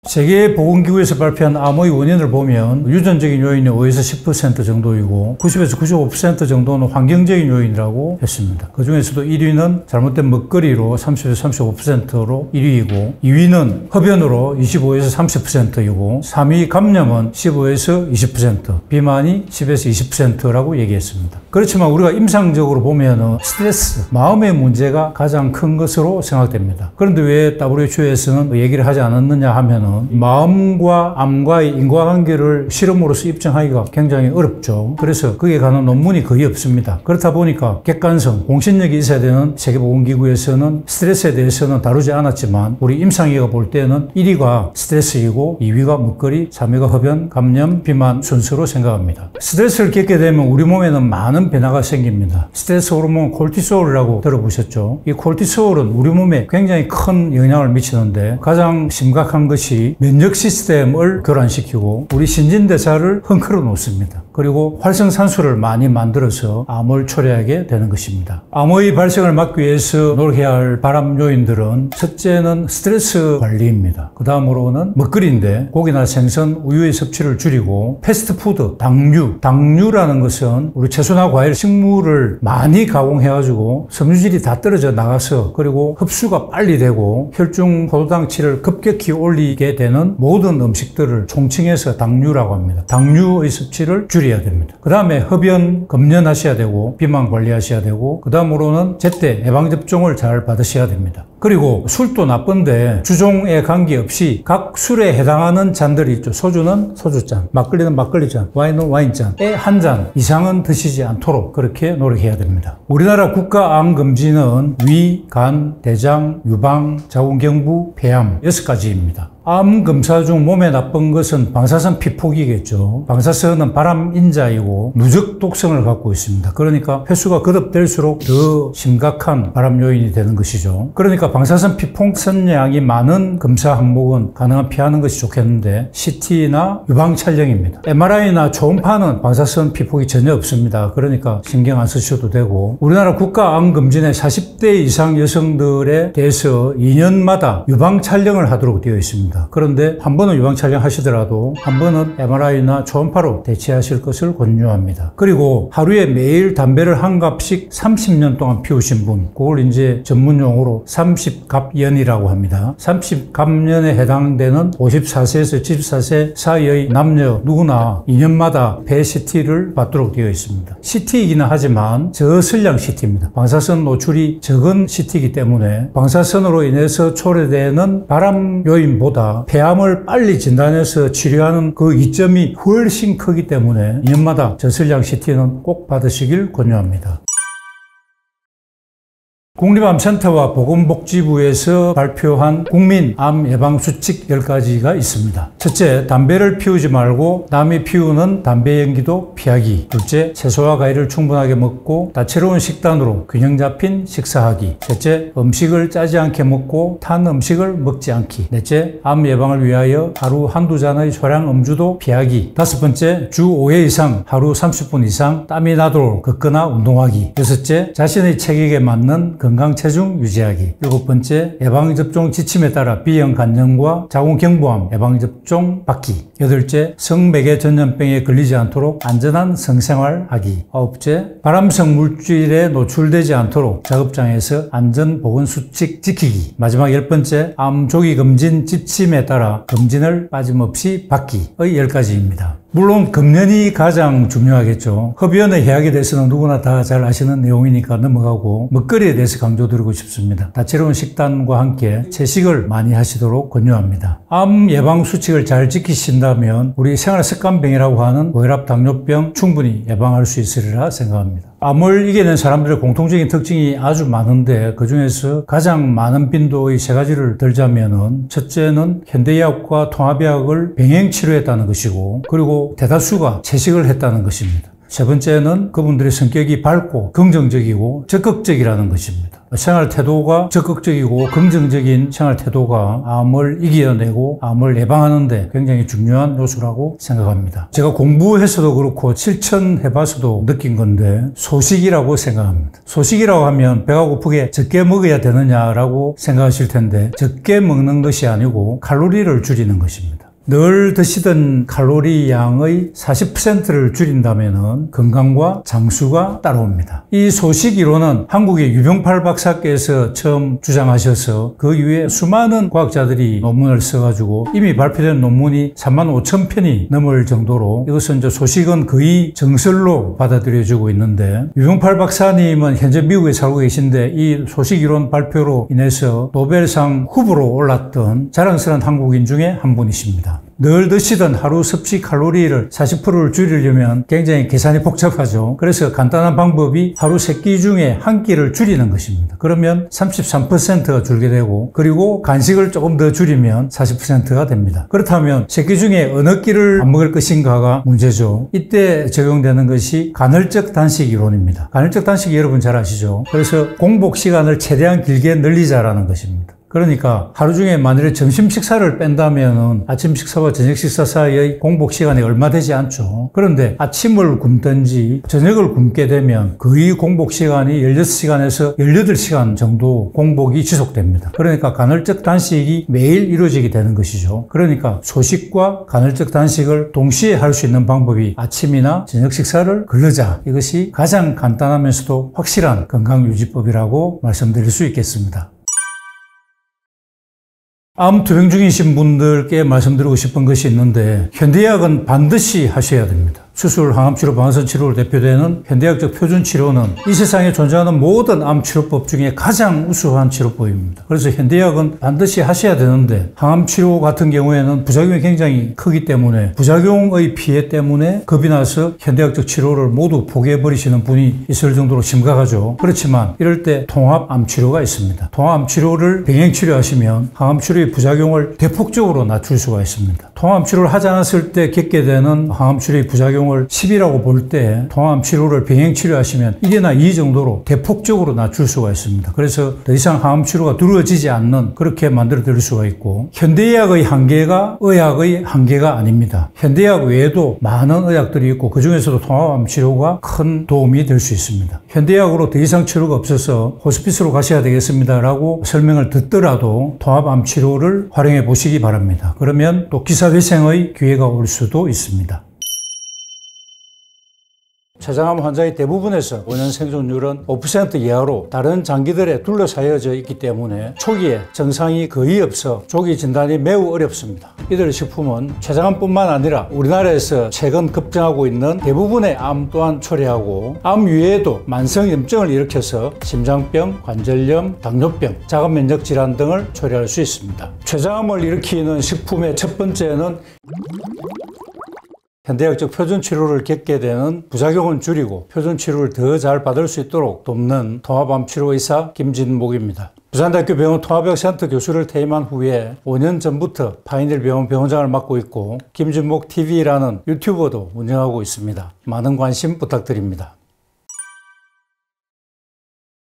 Speaker 1: 세계보건기구에서 발표한 암의 원인을 보면 유전적인 요인이 5에서 10% 정도이고 90에서 95% 정도는 환경적인 요인이라고 했습니다. 그 중에서도 1위는 잘못된 먹거리로 30에서 35%로 1위이고, 2위는 흡연으로 25에서 30%이고 3위 감염은 15에서 20%, 비만이 10에서 20%라고 얘기했습니다. 그렇지만 우리가 임상적으로 보면 스트레스, 마음의 문제가 가장 큰 것으로 생각됩니다. 그런데 왜 WHO에서는 얘기를 하지 않았느냐 하면은 보면 마음과 암과의 인과관계를 실험으로서 입증하기가 굉장히 어렵죠. 그래서 그에 관한 논문이 거의 없습니다. 그렇다 보니까 객관성, 공신력이 있어야 되는 세계보건기구에서는 스트레스에 대해서는 다루지 않았지만 우리 임상의가 볼 때는 1위가 스트레스이고 2위가 먹거리, 3위가 흡연, 감염, 비만 순서로 생각합니다. 스트레스를 겪게 되면 우리 몸에는 많은 변화가 생깁니다. 스트레스 호르몬 콜티솔이라고 들어보셨죠? 이 콜티솔은 우리 몸에 굉장히 큰 영향을 미치는데 가장 심각한 것이 면역 시스템을 교란시키고 우리 신진대사를 흔들어 놓습니다. 그리고 활성산소를 많이 만들어서 암을 초래하게 되는 것입니다. 암의 발생을 막기 위해서 노력해야 할 발암 요인들은 첫째는 스트레스 관리입니다. 그 다음으로는 먹거리인데 고기나 생선, 우유의 섭취를 줄이고 패스트푸드, 당류라는 것은 우리 채소나 과일, 식물을 많이 가공해가지고 섬유질이 다 떨어져 나가서 그리고 흡수가 빨리 되고 혈중 포도당치를 급격히 올리게 되는 모든 음식들을 총칭해서 당류라고 합니다. 당류의 섭취를 줄여야 됩니다. 그 다음에 흡연, 금연하셔야 되고 비만 관리하셔야 되고 그 다음으로는 제때 예방접종을 잘 받으셔야 됩니다. 그리고 술도 나쁜데 주종에 관계없이 각 술에 해당하는 잔들이 있죠. 소주는 소주잔, 막걸리는 막걸리잔, 와인은 와인잔에 한 잔 이상은 드시지 않도록 그렇게 노력해야 됩니다. 우리나라 국가암금지는 위, 간, 대장, 유방, 자궁경부, 폐암 6가지입니다. 암 검사 중 몸에 나쁜 것은 방사선 피폭이겠죠. 방사선은 발암인자이고 누적 독성을 갖고 있습니다. 그러니까 횟수가 거듭될수록 더 심각한 발암 요인이 되는 것이죠. 그러니까 방사선 피폭선량이 많은 검사 항목은 가능한 피하는 것이 좋겠는데 CT나 유방 촬영입니다. MRI나 초음파는 방사선 피폭이 전혀 없습니다. 그러니까 신경 안 쓰셔도 되고 우리나라 국가암검진에 40대 이상 여성들에 대해서 2년마다 유방 촬영을 하도록 되어 있습니다. 그런데 한 번은 유방 촬영하시더라도 한 번은 MRI나 초음파로 대체하실 것을 권유합니다. 그리고 하루에 매일 담배를 한 갑씩 30년 동안 피우신 분, 그걸 이제 전문용어로 30갑년이라고 합니다. 30갑년에 해당되는 54세에서 74세 사이의 남녀 누구나 2년마다 폐 CT를 받도록 되어 있습니다. CT이기는 하지만 저설량 CT입니다. 방사선 노출이 적은 CT이기 때문에 방사선으로 인해서 초래되는 발암 요인보다 폐암을 빨리 진단해서 치료하는 그 이점이 훨씬 크기 때문에 2년마다 저설량 CT는 꼭 받으시길 권유합니다. 국립암센터와 보건복지부에서 발표한 국민암 예방수칙 10가지가 있습니다. 첫째, 담배를 피우지 말고 남이 피우는 담배 연기도 피하기. 둘째, 채소와 과일을 충분하게 먹고 다채로운 식단으로 균형 잡힌 식사하기. 셋째, 음식을 짜지 않게 먹고 탄 음식을 먹지 않기. 넷째, 암 예방을 위하여 하루 한두 잔의 소량 음주도 피하기. 다섯 번째, 주 5회 이상 하루 30분 이상 땀이 나도록 걷거나 운동하기. 여섯째, 자신의 체격에 맞는 건강 체중 유지하기. 일곱 번째, 예방접종 지침에 따라 B형 간염과 자궁경부암 예방접종 받기. 여덟째, 성매개 전염병에 걸리지 않도록 안전한 성생활 하기. 아홉째, 발암성 물질에 노출되지 않도록 작업장에서 안전보건수칙 지키기. 마지막 10번째, 암 조기 검진 지침에 따라 검진을 빠짐없이 받기의 10가지입니다. 물론 금연이 가장 중요하겠죠. 흡연의 해악에 대해서는 누구나 다 잘 아시는 내용이니까 넘어가고 먹거리에 대해서 강조드리고 싶습니다. 다채로운 식단과 함께 채식을 많이 하시도록 권유합니다. 암 예방 수칙을 잘 지키신다면 우리 생활습관병이라고 하는 고혈압, 당뇨병 충분히 예방할 수 있으리라 생각합니다. 암을 이겨낸 사람들의 공통적인 특징이 아주 많은데 그중에서 가장 많은 빈도의 3가지를 들자면은 첫째는 현대의학과 통합의학을 병행 치료했다는 것이고 그리고 대다수가 채식을 했다는 것입니다. 세 번째는 그분들의 성격이 밝고 긍정적이고 적극적이라는 것입니다. 생활 태도가 적극적이고 긍정적인 생활 태도가 암을 이겨내고 암을 예방하는 데 굉장히 중요한 요소라고 생각합니다. 제가 공부해서도 그렇고 실천해봐서도 느낀 건데 소식이라고 생각합니다. 소식이라고 하면 배가 고프게 적게 먹어야 되느냐라고 생각하실 텐데 적게 먹는 것이 아니고 칼로리를 줄이는 것입니다. 늘 드시던 칼로리 양의 40%를 줄인다면 건강과 장수가 따라옵니다. 이 소식 이론은 한국의 유병팔 박사께서 처음 주장하셔서 그 이후에 수많은 과학자들이 논문을 써가지고 이미 발표된 논문이 35,000편이 넘을 정도로 이것은 이제 소식은 거의 정설로 받아들여지고 있는데, 유병팔 박사님은 현재 미국에 살고 계신데 이 소식 이론 발표로 인해서 노벨상 후보로 올랐던 자랑스러운 한국인 중에 한 분이십니다. 늘 드시던 하루 섭취 칼로리를 40%를 줄이려면 굉장히 계산이 복잡하죠. 그래서 간단한 방법이 하루 3끼 중에 한 끼를 줄이는 것입니다. 그러면 33%가 줄게 되고, 그리고 간식을 조금 더 줄이면 40%가 됩니다. 그렇다면 3끼 중에 어느 끼를 안 먹을 것인가가 문제죠. 이때 적용되는 것이 간헐적 단식 이론입니다. 간헐적 단식이 여러분 잘 아시죠? 그래서 공복 시간을 최대한 길게 늘리자라는 것입니다. 그러니까 하루 중에 만일에 점심 식사를 뺀다면 아침 식사와 저녁 식사 사이의 공복 시간이 얼마 되지 않죠. 그런데 아침을 굶든지 저녁을 굶게 되면 거의 공복 시간이 16시간에서 18시간 정도 공복이 지속됩니다. 그러니까 간헐적 단식이 매일 이루어지게 되는 것이죠. 그러니까 소식과 간헐적 단식을 동시에 할 수 있는 방법이 아침이나 저녁 식사를 거르자. 이것이 가장 간단하면서도 확실한 건강유지법이라고 말씀드릴 수 있겠습니다. 암 투병 중이신 분들께 말씀드리고 싶은 것이 있는데, 현대의학은 반드시 하셔야 됩니다. 수술, 항암치료, 방사선 치료로 대표되는 현대의학적 표준치료는 이 세상에 존재하는 모든 암치료법 중에 가장 우수한 치료법입니다. 그래서 현대의학은 반드시 하셔야 되는데, 항암치료 같은 경우에는 부작용이 굉장히 크기 때문에 부작용의 피해 때문에 겁이 나서 현대의학적 치료를 모두 포기해버리시는 분이 있을 정도로 심각하죠. 그렇지만 이럴 때 통합암치료가 있습니다. 통합암치료를 병행치료하시면 항암치료의 부작용을 대폭적으로 낮출 수가 있습니다. 통합암치료를 하지 않았을 때 겪게 되는 항암치료의 부작용을 10이라고 볼 때 통합암치료를 병행치료하시면 1이나 2 정도로 대폭적으로 낮출 수가 있습니다. 그래서 더 이상 항암치료가 두려워지지 않는, 그렇게 만들어 드릴 수가 있고, 현대의학의 한계가 의학의 한계가 아닙니다. 현대의학 외에도 많은 의학들이 있고 그 중에서도 통합암치료가 큰 도움이 될 수 있습니다. 현대의학으로 더 이상 치료가 없어서 호스피스로 가셔야 되겠습니다 라고 설명을 듣더라도 통합암치료를 활용해 보시기 바랍니다. 그러면 또 기사회생의 기회가 올 수도 있습니다. 췌장암 환자의 대부분에서 5년 생존율은 5% 이하로 다른 장기들에 둘러싸여져 있기 때문에 초기에 증상이 거의 없어 조기 진단이 매우 어렵습니다. 이들 식품은 췌장암뿐만 아니라 우리나라에서 최근 급증하고 있는 대부분의 암 또한 초래하고, 암 외에도 만성염증을 일으켜서 심장병, 관절염, 당뇨병, 자가면역질환 등을 초래할 수 있습니다. 췌장암을 일으키는 식품의 첫 번째는 현대의학적 표준치료를 겪게 되는 부작용은 줄이고 표준치료를 더 잘 받을 수 있도록 돕는 통합암치료의사 김진목입니다. 부산대학교 병원 통합의학센터 교수를 퇴임한 후에 5년 전부터 파인일 병원 병원장을 맡고 있고, 김진목 TV라는 유튜버도 운영하고 있습니다. 많은 관심 부탁드립니다.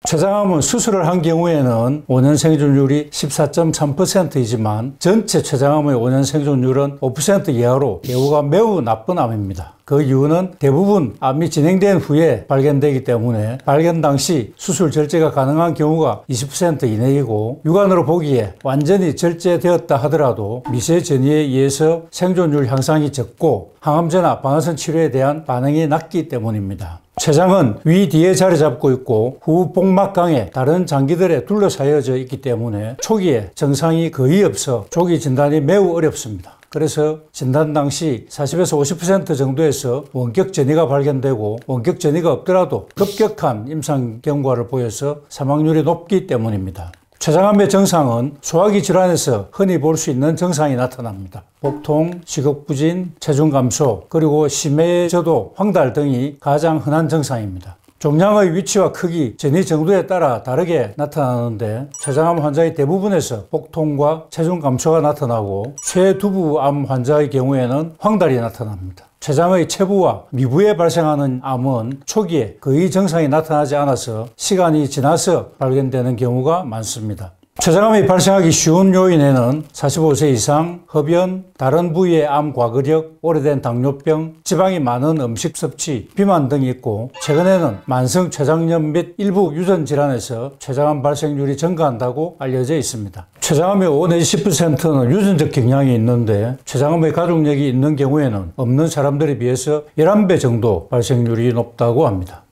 Speaker 1: 췌장암은 수술을 한 경우에는 5년 생존율이 14.3%이지만 전체 췌장암의 5년 생존율은 5% 이하로 예후가 매우 나쁜 암입니다. 그 이유는 대부분 암이 진행된 후에 발견되기 때문에 발견 당시 수술 절제가 가능한 경우가 20% 이내이고, 육안으로 보기에 완전히 절제되었다 하더라도 미세 전이에 의해서 생존율 향상이 적고 항암제나 방사선 치료에 대한 반응이 낮기 때문입니다. 췌장은 위 뒤에 자리 잡고 있고 후 복막강에 다른 장기들에 둘러싸여져 있기 때문에 초기에 증상이 거의 없어 조기 진단이 매우 어렵습니다. 그래서 진단 당시 40에서 50% 정도에서 원격 전이가 발견되고, 원격 전이가 없더라도 급격한 임상 경과를 보여서 사망률이 높기 때문입니다. 췌장암의 증상은 소화기 질환에서 흔히 볼 수 있는 증상이 나타납니다. 복통, 식욕부진, 체중 감소, 그리고 심해져도 황달 등이 가장 흔한 증상입니다. 종양의 위치와 크기, 전이 정도에 따라 다르게 나타나는데, 췌장암 환자의 대부분에서 복통과 체중 감소가 나타나고, 쇄두부암 환자의 경우에는 황달이 나타납니다. 췌장의 체부와 미부에 발생하는 암은 초기에 거의 증상이 나타나지 않아서 시간이 지나서 발견되는 경우가 많습니다. 췌장암이 발생하기 쉬운 요인에는 45세 이상, 흡연, 다른 부위의 암 과거력, 오래된 당뇨병, 지방이 많은 음식 섭취, 비만 등이 있고 최근에는 만성 췌장염 및 일부 유전 질환에서 췌장암 발생률이 증가한다고 알려져 있습니다. 췌장암의 5 내지 10%는 유전적 경향이 있는데 췌장암의 가족력이 있는 경우에는 없는 사람들에 비해서 11배 정도 발생률이 높다고 합니다.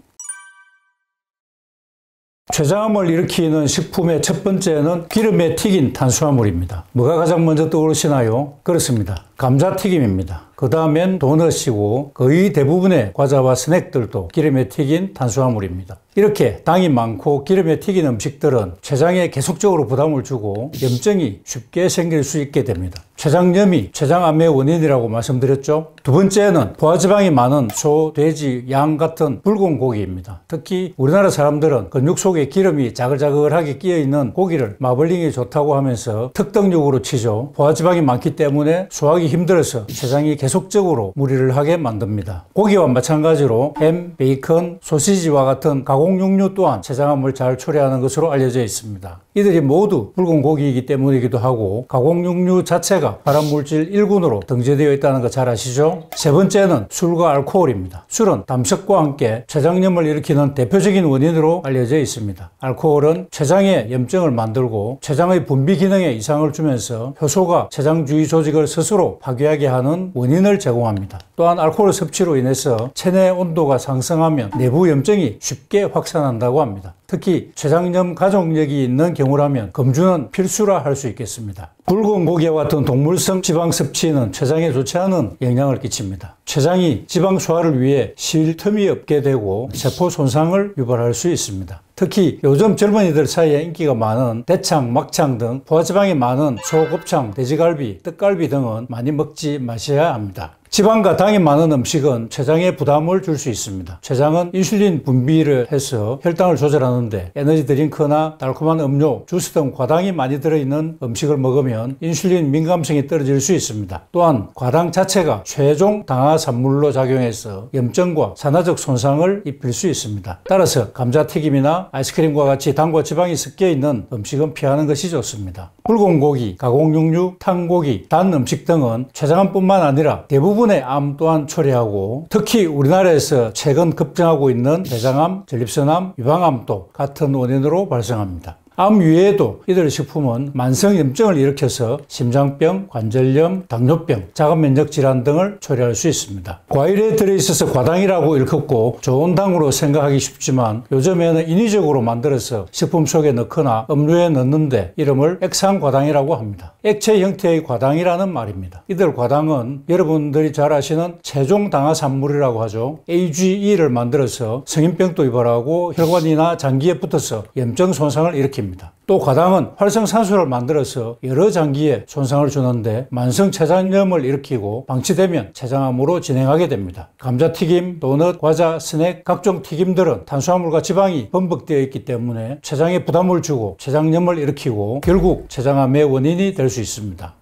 Speaker 1: 췌장암을 일으키는 식품의 첫 번째는 기름에 튀긴 탄수화물입니다. 뭐가 가장 먼저 떠오르시나요? 그렇습니다. 감자튀김입니다. 그 다음엔 도넛이고 거의 대부분의 과자와 스낵들도 기름에 튀긴 탄수화물입니다. 이렇게 당이 많고 기름에 튀긴 음식들은 췌장에 계속적으로 부담을 주고 염증이 쉽게 생길 수 있게 됩니다. 췌장염이 췌장암의 원인이라고 말씀드렸죠. 두 번째는 포화지방이 많은 소, 돼지, 양 같은 붉은 고기입니다. 특히 우리나라 사람들은 근육 속에 기름이 자글자글하게 끼어있는 고기를 마블링이 좋다고 하면서 특등육으로 치죠. 포화지방이 많기 때문에 소화하기 힘들어서 췌장이 계속적으로 무리를 하게 만듭니다. 고기와 마찬가지로 햄, 베이컨, 소시지와 같은 가공육류 또한 췌장암을 잘 초래하는 것으로 알려져 있습니다. 이들이 모두 붉은 고기이기 때문이기도 하고 가공육류 자체가 발암물질 1군으로 등재되어 있다는 거 잘 아시죠? 세 번째는 술과 알코올입니다. 술은 담석과 함께 췌장염을 일으키는 대표적인 원인으로 알려져 있습니다. 알코올은 췌장에 염증을 만들고 췌장의 분비 기능에 이상을 주면서 효소가 췌장 주위 조직을 스스로 파괴하게 하는 원인을 제공합니다. 또한 알코올 섭취로 인해서 체내 온도가 상승하면 내부 염증이 쉽게 확산한다고 합니다. 특히 췌장염 가족력이 있는 경우라면 금주는 필수라 할 수 있겠습니다. 붉은 고기와 같은 동물성 지방 섭취는 췌장에 좋지 않은 영향을 끼칩니다. 췌장이 지방 소화를 위해 쉴 틈이 없게 되고 세포 손상을 유발할 수 있습니다. 특히 요즘 젊은이들 사이에 인기가 많은 대창, 막창 등 포화지방이 많은 소, 곱창, 돼지갈비, 떡갈비 등은 많이 먹지 마셔야 합니다. 지방과 당이 많은 음식은 췌장에 부담을 줄 수 있습니다. 췌장은 인슐린 분비를 해서 혈당을 조절하는데 에너지 드링크나 달콤한 음료, 주스 등 과당이 많이 들어있는 음식을 먹으면 인슐린 민감성이 떨어질 수 있습니다. 또한 과당 자체가 최종 당화산물로 작용해서 염증과 산화적 손상을 입힐 수 있습니다. 따라서 감자튀김이나 아이스크림과 같이 당과 지방이 섞여있는 음식은 피하는 것이 좋습니다. 붉은 고기, 가공육류, 탕고기, 단 음식 등은 췌장암뿐만 아니라 대부분의 암 또한 초래하고 특히 우리나라에서 최근 급증하고 있는 대장암, 전립선암, 유방암도 같은 원인으로 발생합니다. 암 외에도 이들 식품은 만성염증을 일으켜서 심장병, 관절염, 당뇨병, 자가면역질환 등을 초래할 수 있습니다. 과일에 들어있어서 과당이라고 일컫고 좋은 당으로 생각하기 쉽지만 요즘에는 인위적으로 만들어서 식품 속에 넣거나 음료에 넣는데 이름을 액상과당이라고 합니다. 액체 형태의 과당이라는 말입니다. 이들 과당은 여러분들이 잘 아시는 최종 당화산물이라고 하죠. AGE를 만들어서 성인병도 유발하고 혈관이나 장기에 붙어서 염증 손상을 일으킵니다. 또 과당은 활성산소를 만들어서 여러 장기에 손상을 주는데 만성 췌장염을 일으키고 방치되면 췌장암으로 진행하게 됩니다. 감자튀김, 도넛, 과자, 스낵, 각종 튀김들은 탄수화물과 지방이 범벅되어 있기 때문에 췌장에 부담을 주고 췌장염을 일으키고 결국 췌장암의 원인이 될 수 있습니다.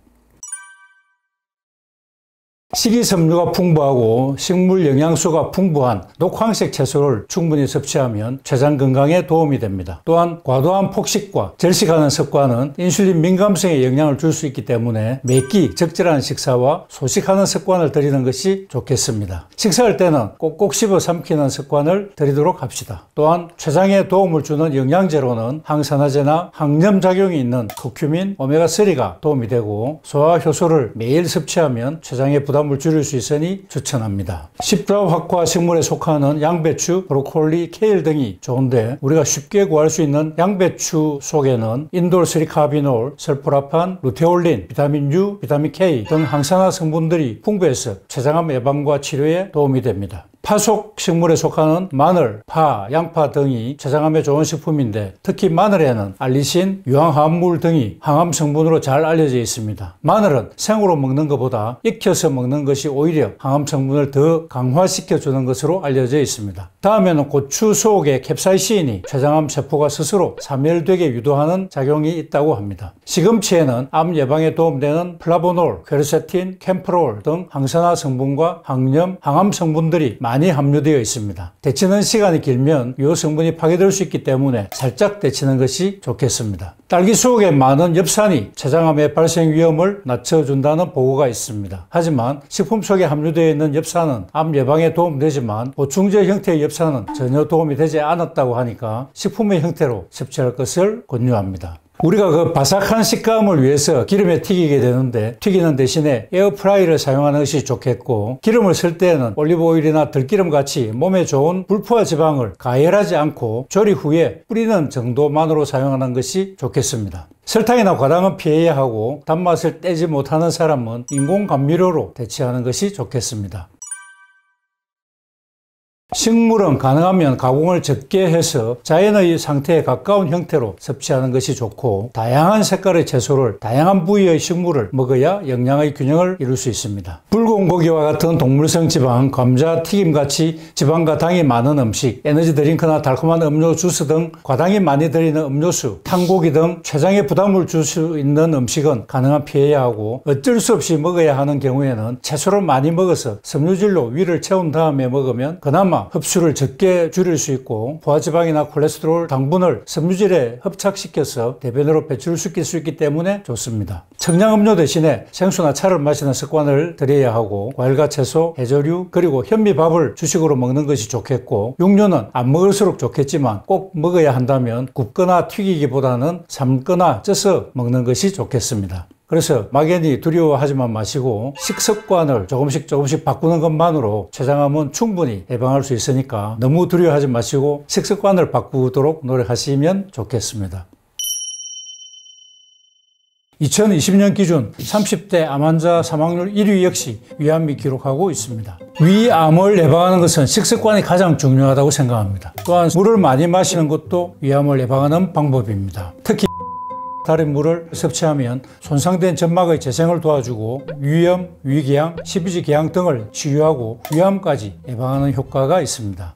Speaker 1: 식이섬유가 풍부하고 식물 영양소가 풍부한 녹황색 채소를 충분히 섭취하면 췌장 건강에 도움이 됩니다. 또한 과도한 폭식과 절식하는 습관은 인슐린 민감성에 영향을 줄 수 있기 때문에 매끼 적절한 식사와 소식하는 습관을 들이는 것이 좋겠습니다. 식사할 때는 꼭꼭 씹어 삼키는 습관을 들이도록 합시다. 또한 췌장에 도움을 주는 영양제로는 항산화제나 항염작용이 있는 커큐민, 오메가3가 도움이 되고 소화 효소를 매일 섭취하면 췌장에 부담을 줄일 수 있으니 추천합니다. 십자화학과 식물에 속하는 양배추, 브로콜리, 케일 등이 좋은데 우리가 쉽게 구할 수 있는 양배추 속에는 인돌스리카비놀, 설포라판, 루테올린, 비타민 U, 비타민 K 등 항산화 성분들이 풍부해서 췌장암 예방과 치료에 도움이 됩니다. 파속 식물에 속하는 마늘, 파, 양파 등이 췌장암에 좋은 식품인데 특히 마늘에는 알리신, 유황화합물 등이 항암 성분으로 잘 알려져 있습니다. 마늘은 생으로 먹는 것보다 익혀서 먹는 것이 오히려 항암 성분을 더 강화시켜 주는 것으로 알려져 있습니다. 다음에는 고추 속에 캡사이신이 췌장암 세포가 스스로 사멸되게 유도하는 작용이 있다고 합니다. 시금치에는 암 예방에 도움되는 플라보놀, 퀘르세틴, 캠프롤 등 항산화 성분과 항염, 항암 성분들이 많이 많이 함유되어 있습니다. 데치는 시간이 길면 유효 성분이 파괴될 수 있기 때문에 살짝 데치는 것이 좋겠습니다. 딸기 속에 많은 엽산이 췌장암의 발생 위험을 낮춰준다는 보고가 있습니다. 하지만 식품 속에 함유되어 있는 엽산은 암 예방에 도움되지만 보충제 형태의 엽산은 전혀 도움이 되지 않았다고 하니까 식품의 형태로 섭취할 것을 권유합니다. 우리가 그 바삭한 식감을 위해서 기름에 튀기게 되는데 튀기는 대신에 에어프라이를 사용하는 것이 좋겠고, 기름을 쓸 때에는 올리브오일이나 들기름 같이 몸에 좋은 불포화 지방을 가열하지 않고 조리 후에 뿌리는 정도만으로 사용하는 것이 좋겠습니다. 설탕이나 과당은 피해야 하고 단맛을 떼지 못하는 사람은 인공 감미료로 대체하는 것이 좋겠습니다. 식물은 가능하면 가공을 적게 해서 자연의 상태에 가까운 형태로 섭취하는 것이 좋고, 다양한 색깔의 채소를 다양한 부위의 식물을 먹어야 영양의 균형을 이룰 수 있습니다. 붉은 고기와 같은 동물성 지방, 감자, 튀김같이 지방과 당이 많은 음식, 에너지 드링크나 달콤한 음료, 주스 등 과당이 많이 들어있는 음료수, 탄고기 등 췌장에 부담을 줄 수 있는 음식은 가능한 피해야 하고, 어쩔 수 없이 먹어야 하는 경우에는 채소를 많이 먹어서 섬유질로 위를 채운 다음에 먹으면 그나마 흡수를 적게 줄일 수 있고, 포화지방이나 콜레스테롤, 당분을 섬유질에 흡착시켜서 대변으로 배출시킬 수 있기 때문에 좋습니다. 청량음료 대신에 생수나 차를 마시는 습관을 들여야 하고, 과일과 채소, 해조류, 그리고 현미밥을 주식으로 먹는 것이 좋겠고, 육류는 안 먹을수록 좋겠지만 꼭 먹어야 한다면 굽거나 튀기기보다는 삶거나 쪄서 먹는 것이 좋겠습니다. 그래서 막연히 두려워하지만 마시고 식습관을 조금씩 바꾸는 것만으로 췌장암은 충분히 예방할 수 있으니까 너무 두려워하지 마시고 식습관을 바꾸도록 노력하시면 좋겠습니다. 2020년 기준 30대 암 환자 사망률 1위 역시 위암이 기록하고 있습니다. 위암을 예방하는 것은 식습관이 가장 중요하다고 생각합니다. 또한 물을 많이 마시는 것도 위암을 예방하는 방법입니다. 특히 다른 물을 섭취하면 손상된 점막의 재생을 도와주고 위염, 위궤양, 십이지 궤양 등을 치유하고 위암까지 예방하는 효과가 있습니다.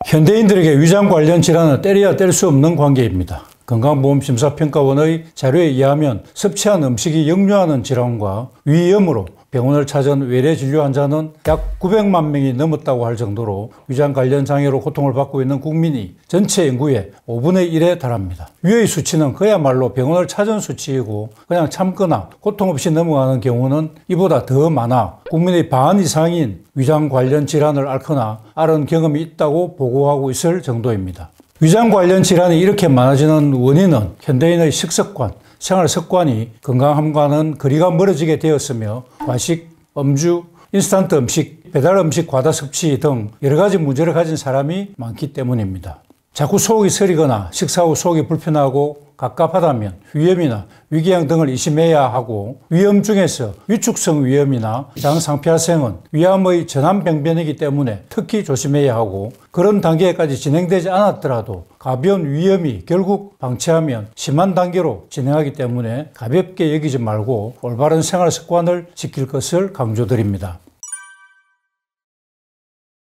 Speaker 1: 현대인들에게 위장 관련 질환은 때려야 뗄 수 없는 관계입니다. 건강보험심사평가원의 자료에 의하면 섭취한 음식이 역류하는 질환과 위염으로 병원을 찾은 외래 진료 환자는 약 900만 명이 넘었다고 할 정도로 위장 관련 장애로 고통을 받고 있는 국민이 전체 인구의 5분의 1에 달합니다. 위의 수치는 그야말로 병원을 찾은 수치이고, 그냥 참거나 고통 없이 넘어가는 경우는 이보다 더 많아 국민의 반 이상인 위장 관련 질환을 앓거나 앓은 경험이 있다고 보고하고 있을 정도입니다. 위장 관련 질환이 이렇게 많아지는 원인은 현대인의 식습관, 생활 습관이 건강함과는 거리가 멀어지게 되었으며, 과식, 음주, 인스턴트 음식, 배달 음식 과다 섭취 등 여러 가지 문제를 가진 사람이 많기 때문입니다. 자꾸 속이 쓰리거나 식사 후 속이 불편하고 갑갑하다면 위염이나 위궤양 등을 의심해야 하고, 위염 중에서 위축성 위염이나 장상피화성은 위암의 전암병변이기 때문에 특히 조심해야 하고, 그런 단계까지 진행되지 않았더라도 가벼운 위염이 결국 방치하면 심한 단계로 진행하기 때문에 가볍게 여기지 말고 올바른 생활 습관을 지킬 것을 강조드립니다.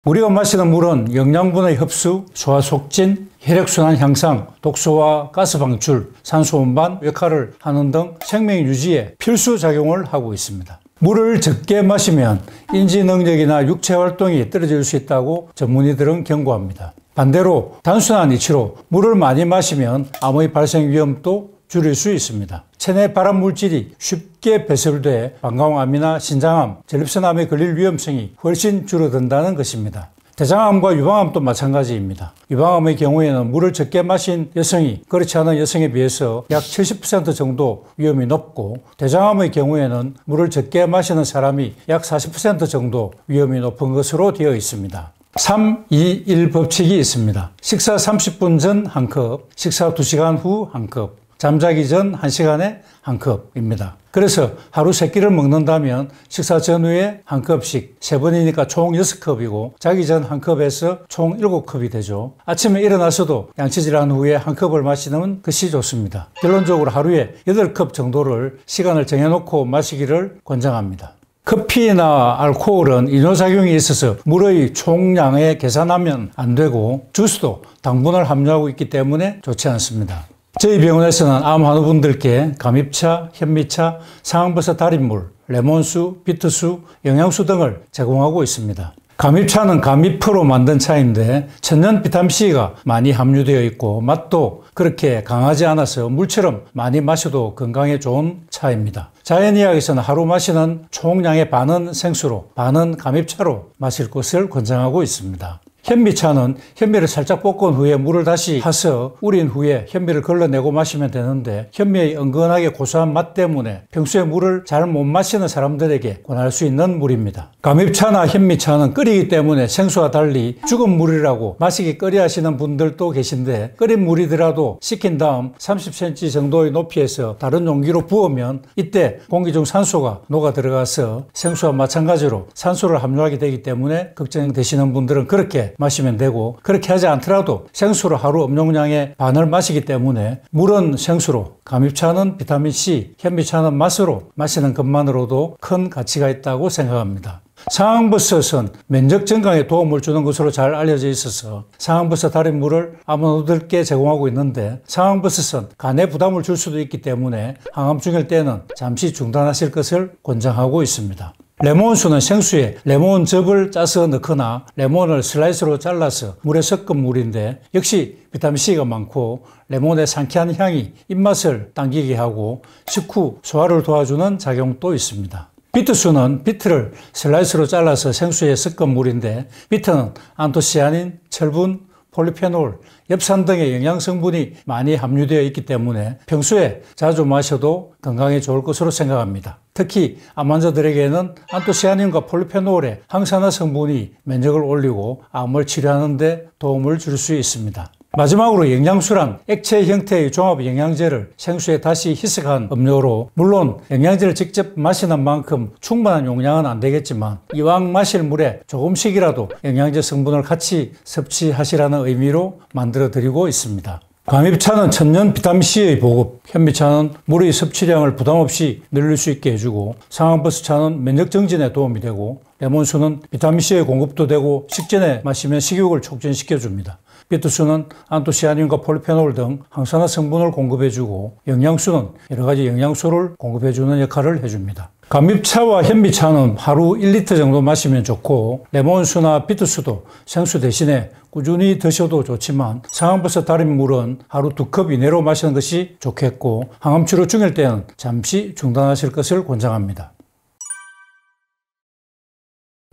Speaker 1: 우리가 마시는 물은 영양분의 흡수, 소화 촉진, 혈액순환 향상, 독소와 가스 방출, 산소 운반 역할을 하는 등 생명 유지에 필수 작용을 하고 있습니다. 물을 적게 마시면 인지 능력이나 육체 활동이 떨어질 수 있다고 전문의들은 경고합니다. 반대로 단순한 이치로 물을 많이 마시면 암의 발생 위험도 줄일 수 있습니다. 체내 발암 물질이 쉽게 배설돼 방광암이나 신장암, 전립선암에 걸릴 위험성이 훨씬 줄어든다는 것입니다. 대장암과 유방암도 마찬가지입니다. 유방암의 경우에는 물을 적게 마신 여성이 그렇지 않은 여성에 비해서 약 70% 정도 위험이 높고, 대장암의 경우에는 물을 적게 마시는 사람이 약 40% 정도 위험이 높은 것으로 되어 있습니다. 3-2-1 법칙이 있습니다. 식사 30분 전 1컵, 식사 2시간 후 1컵, 잠자기 전 1시간에 1컵입니다. 그래서 하루 3끼를 먹는다면 식사 전후에 1컵씩 3번이니까 총 6컵이고, 자기 전 1컵에서 총 7컵이 되죠. 아침에 일어나서도 양치질한 후에 1컵을 마시는 것이 좋습니다. 결론적으로 하루에 8컵 정도를 시간을 정해놓고 마시기를 권장합니다. 커피나 알코올은 이뇨작용이 있어서 물의 총량에 계산하면 안 되고, 주스도 당분을 함유하고 있기 때문에 좋지 않습니다. 저희 병원에서는 암 환우분들께 감입차, 현미차, 상황버섯 달인물을 레몬수, 비트수, 영양수 등을 제공하고 있습니다. 감잎차는 감잎으로 만든 차인데 천연 비타민C가 많이 함유되어 있고 맛도 그렇게 강하지 않아서 물처럼 많이 마셔도 건강에 좋은 차입니다. 자연의학에서는 하루 마시는 총량의 반은 생수로, 반은 감잎차로 마실 것을 권장하고 있습니다. 현미차는 현미를 살짝 볶은 후에 물을 다시 타서 우린 후에 현미를 걸러내고 마시면 되는데 현미의 은근하게 고소한 맛 때문에 평소에 물을 잘 못 마시는 사람들에게 권할 수 있는 물입니다. 감잎차나 현미차는 끓이기 때문에 생수와 달리 죽은 물이라고 마시기 꺼려하시는 분들도 계신데 끓인 물이더라도 식힌 다음 30cm 정도의 높이에서 다른 용기로 부으면 이때 공기 중 산소가 녹아 들어가서 생수와 마찬가지로 산소를 함유하게 되기 때문에 걱정되시는 분들은 그렇게 마시면 되고 그렇게 하지 않더라도 생수로 하루 음용량의 반을 마시기 때문에 물은 생수로, 감잎차는 비타민C, 현미차는 맛으로 마시는 것만으로도 큰 가치가 있다고 생각합니다. 상황버섯은 면역 증강에 도움을 주는 것으로 잘 알려져 있어서 상황버섯 달인 물을 아몬드들께 제공하고 있는데 상황버섯은 간에 부담을 줄 수도 있기 때문에 항암 중일 때는 잠시 중단하실 것을 권장하고 있습니다. 레몬수는 생수에 레몬즙을 짜서 넣거나 레몬을 슬라이스로 잘라서 물에 섞은 물인데 역시 비타민C가 많고 레몬의 상쾌한 향이 입맛을 당기게 하고 식후 소화를 도와주는 작용도 있습니다. 비트수는 비트를 슬라이스로 잘라서 생수에 섞은 물인데 비트는 안토시아닌, 철분, 폴리페놀, 엽산 등의 영양성분이 많이 함유되어 있기 때문에 평소에 자주 마셔도 건강에 좋을 것으로 생각합니다. 특히 암 환자들에게는 안토시아닌과 폴리페놀의 항산화 성분이 면역을 올리고 암을 치료하는 데 도움을 줄 수 있습니다. 마지막으로 영양수란 액체 형태의 종합 영양제를 생수에 다시 희석한 음료로 물론 영양제를 직접 마시는 만큼 충분한 용량은 안 되겠지만 이왕 마실 물에 조금씩이라도 영양제 성분을 같이 섭취하시라는 의미로 만들어 드리고 있습니다. 감잎차는 천연 비타민C의 보급, 현미차는 물의 섭취량을 부담없이 늘릴 수 있게 해주고 상황버섯차는 면역 정진에 도움이 되고 레몬수는 비타민C의 공급도 되고 식전에 마시면 식욕을 촉진시켜줍니다. 비트수는 안토시아닌과 폴리페놀 등 항산화 성분을 공급해주고 영양수는 여러 가지 영양소를 공급해주는 역할을 해줍니다. 감잎차와 현미차는 하루 1리터 정도 마시면 좋고 레몬수나 비트수도 생수 대신에 꾸준히 드셔도 좋지만 상황버섯 달인 물은 하루 2컵 이내로 마시는 것이 좋겠고 항암 치료 중일 때는 잠시 중단하실 것을 권장합니다.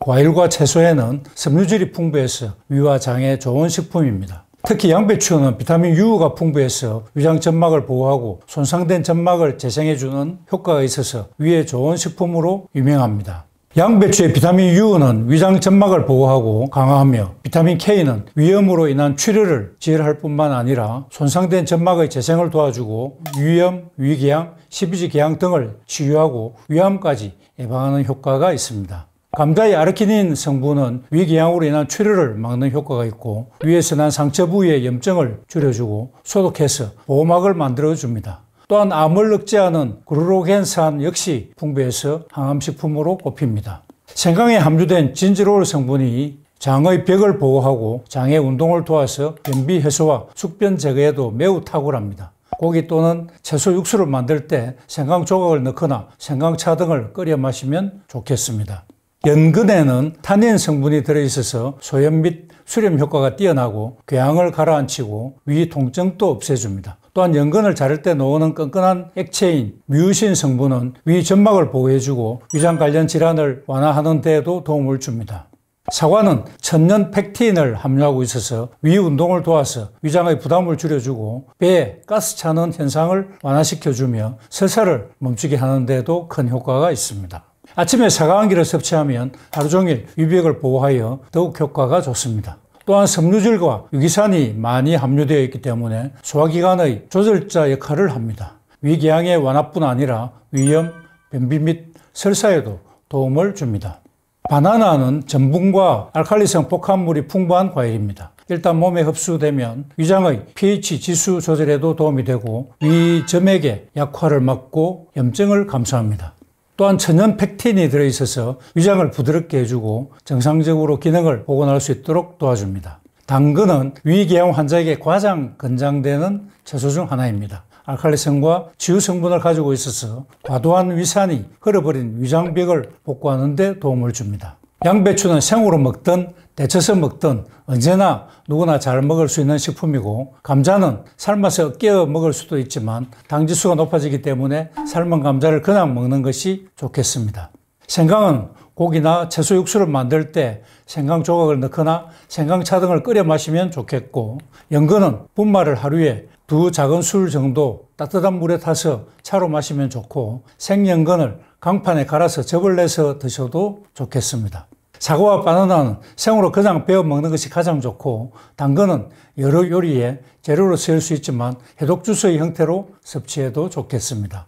Speaker 1: 과일과 채소에는 섬유질이 풍부해서 위와 장에 좋은 식품입니다. 특히 양배추는 비타민 U가 풍부해서 위장 점막을 보호하고 손상된 점막을 재생해주는 효과가 있어서 위에 좋은 식품으로 유명합니다. 양배추의 비타민 U는 위장 점막을 보호하고 강화하며 비타민 K는 위염으로 인한 출혈을 지혈할 뿐만 아니라 손상된 점막의 재생을 도와주고 위염, 위궤양, 십이지궤양 등을 치유하고 위암까지 예방하는 효과가 있습니다. 감자의 아르기닌 성분은 위궤양으로 인한 출혈을 막는 효과가 있고 위에서 난 상처 부위의 염증을 줄여주고 소독해서 보호막을 만들어줍니다. 또한 암을 억제하는 글루로겐산 역시 풍부해서 항암식품으로 꼽힙니다. 생강에 함유된 진지롤 성분이 장의 벽을 보호하고 장의 운동을 도와서 변비 해소와 숙변 제거에도 매우 탁월합니다. 고기 또는 채소 육수를 만들 때 생강 조각을 넣거나 생강차 등을 끓여 마시면 좋겠습니다. 연근에는 타닌 성분이 들어있어서 소염 및 수렴 효과가 뛰어나고 궤양을 가라앉히고 위 통증도 없애줍니다. 또한 연근을 자를 때 나오는 끈끈한 액체인 뮤신 성분은 위 점막을 보호해주고 위장 관련 질환을 완화하는 데에도 도움을 줍니다. 사과는 천연 팩틴을 함유하고 있어서 위 운동을 도와서 위장의 부담을 줄여주고 배에 가스 차는 현상을 완화시켜주며 설사를 멈추게 하는 데에도 큰 효과가 있습니다. 아침에 사과 한 개를 섭취하면 하루 종일 위벽을 보호하여 더욱 효과가 좋습니다. 또한 섬유질과 유기산이 많이 함유되어 있기 때문에 소화기관의 조절자 역할을 합니다. 위궤양의 완화뿐 아니라 위염, 변비 및 설사에도 도움을 줍니다. 바나나는 전분과 알칼리성 복합물이 풍부한 과일입니다. 일단 몸에 흡수되면 위장의 pH 지수 조절에도 도움이 되고 위 점액의 약화를 막고 염증을 감소합니다. 또한 천연 팩틴이 들어있어서 위장을 부드럽게 해주고 정상적으로 기능을 복원할 수 있도록 도와줍니다. 당근은 위궤양 환자에게 가장 권장되는 채소 중 하나입니다. 알칼리성과 지유 성분을 가지고 있어서 과도한 위산이 흘러버린 위장벽을 복구하는 데 도움을 줍니다. 양배추는 생으로 먹든 데쳐서 먹든 언제나 누구나 잘 먹을 수 있는 식품이고, 감자는 삶아서 깨어 먹을 수도 있지만 당지수가 높아지기 때문에 삶은 감자를 그냥 먹는 것이 좋겠습니다. 생강은 고기나 채소 육수를 만들 때 생강 조각을 넣거나 생강차 등을 끓여 마시면 좋겠고, 연근은 분말을 하루에 2 작은 술 정도 따뜻한 물에 타서 차로 마시면 좋고, 생연근을 강판에 갈아서 즙을 내서 드셔도 좋겠습니다. 사과와 바나나는 생으로 그냥 베어 먹는 것이 가장 좋고, 당근은 여러 요리에 재료로 쓰일 수 있지만 해독 주스의 형태로 섭취해도 좋겠습니다.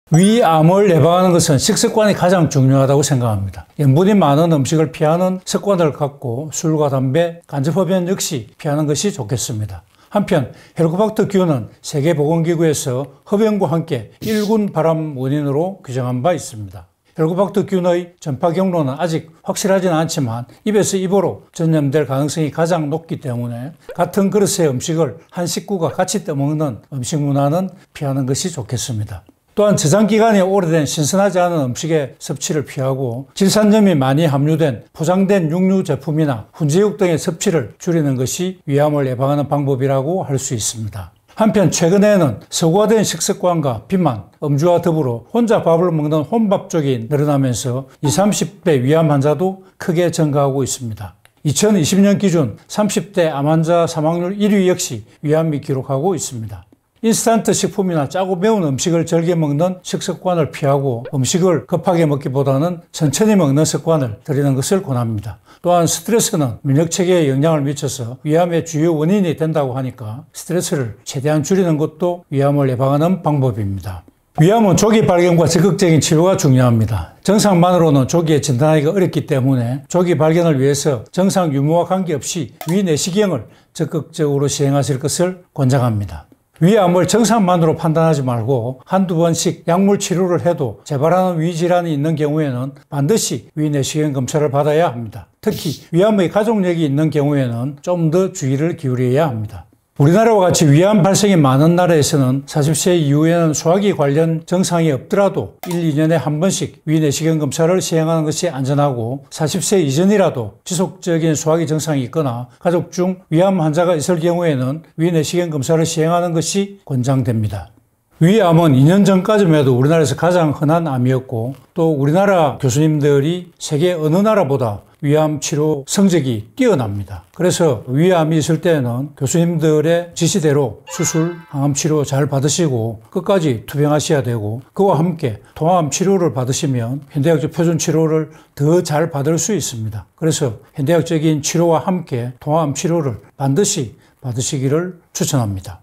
Speaker 1: 위암을 예방하는 것은 식습관이 가장 중요하다고 생각합니다.盐분이 많은 음식을 피하는 습관을 갖고 술과 담배, 간접흡연 역시 피하는 것이 좋겠습니다. 한편 헬리코박터균은 세계보건기구에서 흡연과 함께 1군 발암 원인으로 규정한 바 있습니다. 헬리코박터균의 전파 경로는 아직 확실하지는 않지만 입에서 입으로 전염될 가능성이 가장 높기 때문에 같은 그릇의 음식을 한 식구가 같이 떠먹는 음식 문화는 피하는 것이 좋겠습니다. 또한 저장기간이 오래된 신선하지 않은 음식의 섭취를 피하고 질산염이 많이 함유된 포장된 육류 제품이나 훈제육 등의 섭취를 줄이는 것이 위암을 예방하는 방법이라고 할 수 있습니다. 한편 최근에는 서구화된 식습관과 비만, 음주와 더불어 혼자 밥을 먹는 혼밥 쪽이 늘어나면서 20, 30대 위암 환자도 크게 증가하고 있습니다. 2020년 기준 30대 암 환자 사망률 1위 역시 위암이 기록하고 있습니다. 인스턴트 식품이나 짜고 매운 음식을 즐겨 먹는 식습관을 피하고 음식을 급하게 먹기보다는 천천히 먹는 습관을 들이는 것을 권합니다. 또한 스트레스는 면역체계에 영향을 미쳐서 위암의 주요 원인이 된다고 하니까 스트레스를 최대한 줄이는 것도 위암을 예방하는 방법입니다. 위암은 조기 발견과 적극적인 치료가 중요합니다. 정상만으로는 조기에 진단하기가 어렵기 때문에 조기 발견을 위해서 정상 유무와 관계없이 위내시경을 적극적으로 시행하실 것을 권장합니다. 위암을 정상만으로 판단하지 말고 한두 번씩 약물 치료를 해도 재발하는 위질환이 있는 경우에는 반드시 위내시경 검사를 받아야 합니다. 특히 위암의 가족력이 있는 경우에는 좀 더 주의를 기울여야 합니다. 우리나라와 같이 위암 발생이 많은 나라에서는 40세 이후에는 소화기 관련 증상이 없더라도 1, 2년에 한 번씩 위내시경 검사를 시행하는 것이 안전하고, 40세 이전이라도 지속적인 소화기 증상이 있거나 가족 중 위암 환자가 있을 경우에는 위내시경 검사를 시행하는 것이 권장됩니다. 위암은 2년 전까지만 해도 우리나라에서 가장 흔한 암이었고, 또 우리나라 교수님들이 세계 어느 나라보다 위암 치료 성적이 뛰어납니다. 그래서 위암이 있을 때는 교수님들의 지시대로 수술, 항암 치료 잘 받으시고 끝까지 투병하셔야 되고, 그와 함께 통암 치료를 받으시면 현대학적 표준 치료를 더 잘 받을 수 있습니다. 그래서 현대학적인 치료와 함께 통암 치료를 반드시 받으시기를 추천합니다.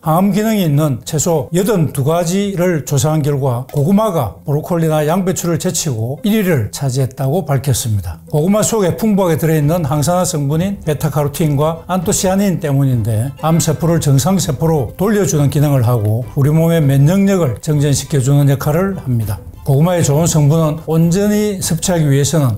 Speaker 1: 항암 기능이 있는 채소 82가지를 조사한 결과 고구마가 브로콜리나 양배추를 제치고 1위를 차지했다고 밝혔습니다. 고구마 속에 풍부하게 들어있는 항산화 성분인 베타카로틴과 안토시아닌 때문인데 암세포를 정상세포로 돌려주는 기능을 하고 우리 몸의 면역력을 정전시켜주는 역할을 합니다. 고구마의 좋은 성분은 온전히 섭취하기 위해서는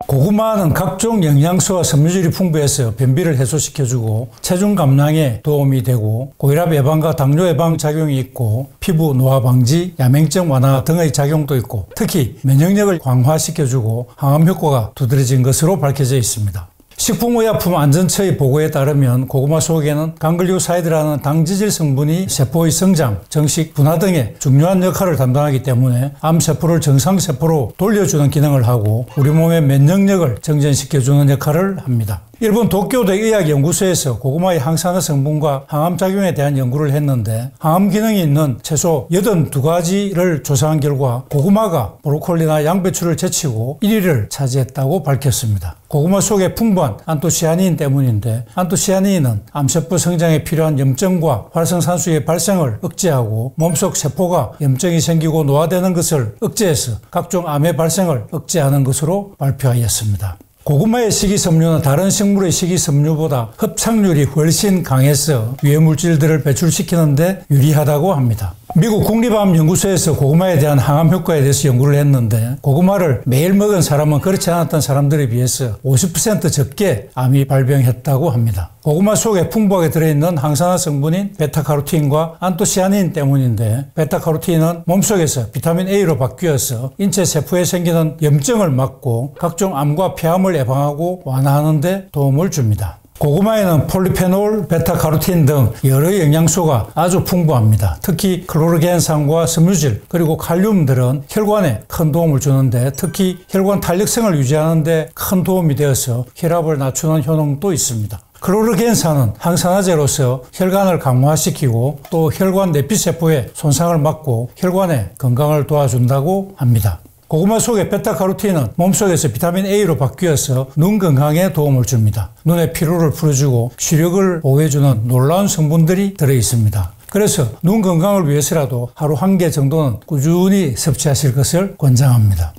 Speaker 1: 고구마는 각종 영양소와 섬유질이 풍부해서 변비를 해소시켜주고 체중 감량에 도움이 되고 고혈압 예방과 당뇨 예방 작용이 있고 피부 노화 방지, 야맹증 완화 등의 작용도 있고 특히 면역력을 강화시켜주고 항암 효과가 두드러진 것으로 밝혀져 있습니다. 식품의약품안전처의 보고에 따르면 고구마 속에는 강글류사이드라는 당지질 성분이 세포의 성장, 정식, 분화 등의 중요한 역할을 담당하기 때문에 암세포를 정상세포로 돌려주는 기능을 하고 우리 몸의 면역력을 정전시켜주는 역할을 합니다. 일본 도쿄대 의학연구소에서 고구마의 항산화 성분과 항암작용에 대한 연구를 했는데 항암 기능이 있는 채소 82가지를 조사한 결과 고구마가 브로콜리나 양배추를 제치고 1위를 차지했다고 밝혔습니다. 고구마 속에 풍부한 안토시아닌 때문인데 안토시아닌은 암세포 성장에 필요한 염증과 활성산소의 발생을 억제하고 몸속 세포가 염증이 생기고 노화되는 것을 억제해서 각종 암의 발생을 억제하는 것으로 발표하였습니다. 고구마의 식이섬유는 다른 식물의 식이섬유보다 흡착률이 훨씬 강해서 유해물질들을 배출시키는 데 유리하다고 합니다. 미국 국립암연구소에서 고구마에 대한 항암 효과에 대해서 연구를 했는데 고구마를 매일 먹은 사람은 그렇지 않았던 사람들에 비해서 50% 적게 암이 발병했다고 합니다. 고구마 속에 풍부하게 들어있는 항산화 성분인 베타카로틴과 안토시아닌 때문인데 베타카로틴은 몸속에서 비타민 A로 바뀌어서 인체 세포에 생기는 염증을 막고 각종 암과 폐암을 예방하고 완화하는 데 도움을 줍니다. 고구마에는 폴리페놀, 베타카로틴 등 여러 영양소가 아주 풍부합니다. 특히 클로로겐산과 섬유질 그리고 칼륨들은 혈관에 큰 도움을 주는데 특히 혈관 탄력성을 유지하는 데 큰 도움이 되어서 혈압을 낮추는 효능도 있습니다. 클로로겐산은 항산화제로서 혈관을 강화시키고 또 혈관 내피세포의 손상을 막고 혈관의 건강을 도와준다고 합니다. 고구마 속의 베타카로틴은 몸속에서 비타민 A로 바뀌어서 눈 건강에 도움을 줍니다. 눈의 피로를 풀어주고視力을 보호해주는 놀라운 성분들이 들어있습니다. 그래서 눈 건강을 위해서라도 하루 1개 정도는 꾸준히 섭취하실 것을 권장합니다.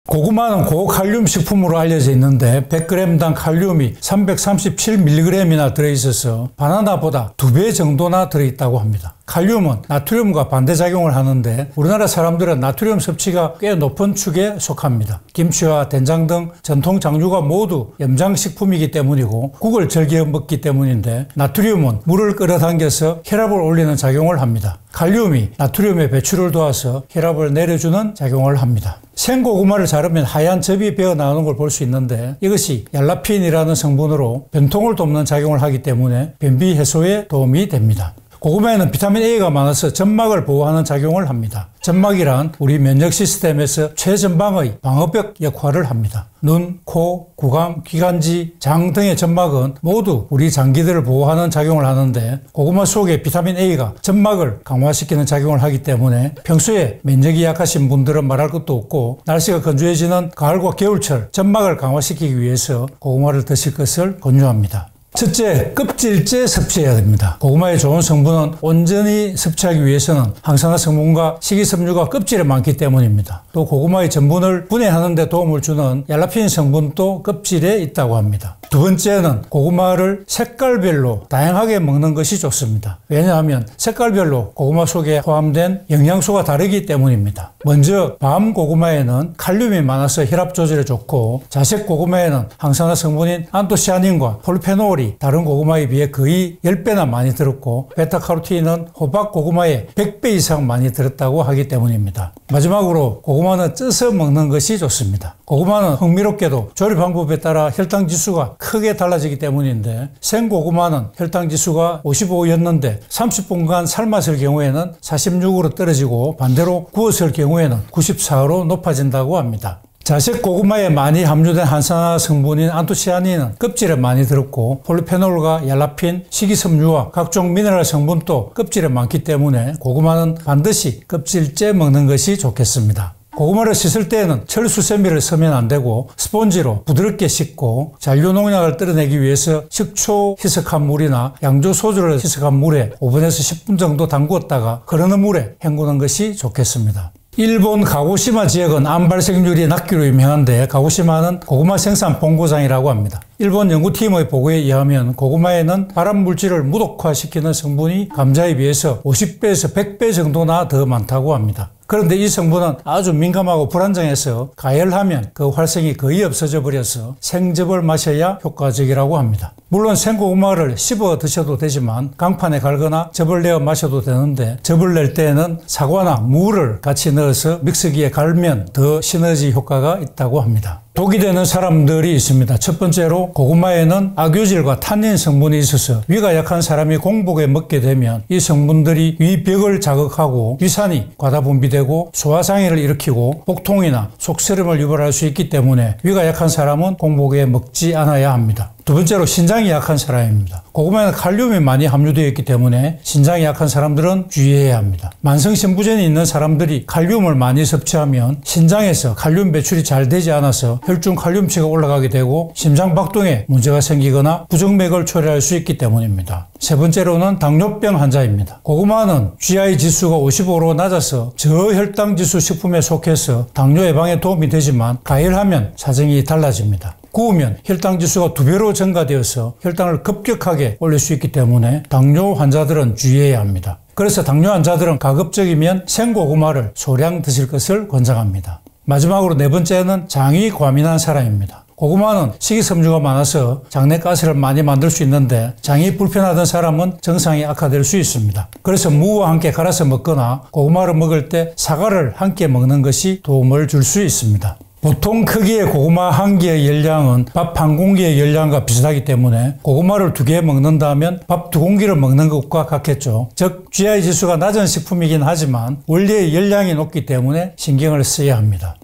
Speaker 1: 고구마는 고칼륨 식품으로 알려져 있는데 100g당 칼륨이 337mg이나 들어있어서 바나나보다 2배 정도나 들어있다고 합니다. 칼륨은 나트륨과 반대작용을 하는데 우리나라 사람들은 나트륨 섭취가 꽤 높은 축에 속합니다. 김치와 된장 등 전통 장류가 모두 염장식품이기 때문이고 국을 즐겨 먹기 때문인데 나트륨은 물을 끌어당겨서 혈압을 올리는 작용을 합니다. 칼륨이 나트륨의 배출을 도와서 혈압을 내려주는 작용을 합니다. 생고구마를 자르면 하얀 즙이 배어 나오는 걸 볼 수 있는데 이것이 얄라핀이라는 성분으로 변통을 돕는 작용을 하기 때문에 변비 해소에 도움이 됩니다. 고구마에는 비타민 A가 많아서 점막을 보호하는 작용을 합니다. 점막이란 우리 면역 시스템에서 최전방의 방어벽 역할을 합니다. 눈, 코, 구강, 기관지, 장 등의 점막은 모두 우리 장기들을 보호하는 작용을 하는데 고구마 속의 비타민 A가 점막을 강화시키는 작용을 하기 때문에 평소에 면역이 약하신 분들은 말할 것도 없고 날씨가 건조해지는 가을과 겨울철 점막을 강화시키기 위해서 고구마를 드실 것을 권유합니다. 첫째, 껍질째 섭취해야 됩니다. 고구마의 좋은 성분은 온전히 섭취하기 위해서는 항산화 성분과 식이섬유가 껍질에 많기 때문입니다. 또 고구마의 전분을 분해하는 데 도움을 주는 얄라핀 성분도 껍질에 있다고 합니다. 두 번째는 고구마를 색깔별로 다양하게 먹는 것이 좋습니다. 왜냐하면 색깔별로 고구마 속에 포함된 영양소가 다르기 때문입니다. 먼저 밤 고구마에는 칼륨이 많아서 혈압 조절에 좋고 자색 고구마에는 항산화 성분인 안토시아닌과 폴리페놀이 다른 고구마에 비해 거의 10배나 많이 들었고 베타카로틴은 호박 고구마에 100배 이상 많이 들었다고 하기 때문입니다. 마지막으로 고구마는 쪄서 먹는 것이 좋습니다. 고구마는 흥미롭게도 조리 방법에 따라 혈당 지수가 크게 달라지기 때문인데 생고구마는 혈당 지수가 55였는데 30분간 삶았을 경우에는 46으로 떨어지고 반대로 구웠을 경우에는 94로 높아진다고 합니다. 자색 고구마에 많이 함유된 항산화 성분인 안토시아닌은 껍질에 많이 들었고 폴리페놀과 얄라핀, 식이섬유와 각종 미네랄 성분도 껍질에 많기 때문에 고구마는 반드시 껍질째 먹는 것이 좋겠습니다. 고구마를 씻을 때에는 철수세미를 쓰면 안 되고 스폰지로 부드럽게 씻고 잔류 농약을 떨어내기 위해서 식초 희석한 물이나 양조 소주를 희석한 물에 5분에서 10분 정도 담궜다가 흐르는 물에 헹구는 것이 좋겠습니다. 일본 가고시마 지역은 암 발생률이 낮기로 유명한데 가고시마는 고구마 생산 본고장이라고 합니다. 일본 연구팀의 보고에 의하면 고구마에는 발암물질을 무독화시키는 성분이 감자에 비해서 50배에서 100배 정도나 더 많다고 합니다. 그런데 이 성분은 아주 민감하고 불안정해서 가열하면 그 활성이 거의 없어져 버려서 생즙을 마셔야 효과적이라고 합니다. 물론 생고구마를 씹어 드셔도 되지만 강판에 갈거나 즙을 내어 마셔도 되는데 즙을 낼 때에는 사과나 무를 같이 넣어서 믹서기에 갈면 더 시너지 효과가 있다고 합니다. 독이 되는 사람들이 있습니다. 첫 번째로 고구마에는 악유질과 탄닌 성분이 있어서 위가 약한 사람이 공복에 먹게 되면 이 성분들이 위벽을 자극하고 위산이 과다 분비되고 소화장애를 일으키고 복통이나 속쓰림을 유발할 수 있기 때문에 위가 약한 사람은 공복에 먹지 않아야 합니다. 두 번째로 신장이 약한 사람입니다. 고구마에는 칼륨이 많이 함유되어 있기 때문에 신장이 약한 사람들은 주의해야 합니다. 만성신부전이 있는 사람들이 칼륨을 많이 섭취하면 신장에서 칼륨 배출이 잘 되지 않아서 혈중 칼륨치가 올라가게 되고 심장박동에 문제가 생기거나 부정맥을 초래할 수 있기 때문입니다. 세 번째로는 당뇨병 환자입니다. 고구마는 GI 지수가 55로 낮아서 저혈당 지수 식품에 속해서 당뇨 예방에 도움이 되지만 가열하면 사정이 달라집니다. 구우면 혈당 지수가 2배로 증가되어서 혈당을 급격하게 올릴 수 있기 때문에 당뇨 환자들은 주의해야 합니다. 그래서 당뇨 환자들은 가급적이면 생고구마를 소량 드실 것을 권장합니다. 마지막으로 네 번째는 장이 과민한 사람입니다. 고구마는 식이섬유가 많아서 장내가스를 많이 만들 수 있는데 장이 불편하던 사람은 증상이 악화될 수 있습니다. 그래서 무와 함께 갈아서 먹거나 고구마를 먹을 때 사과를 함께 먹는 것이 도움을 줄 수 있습니다. 보통 크기의 고구마 한 개의 열량은 밥 한 공기의 열량과 비슷하기 때문에 고구마를 2개 먹는다면 밥 2공기를 먹는 것과 같겠죠. 즉 GI 지수가 낮은 식품이긴 하지만 원래의 열량이 높기 때문에 신경을 써야 합니다.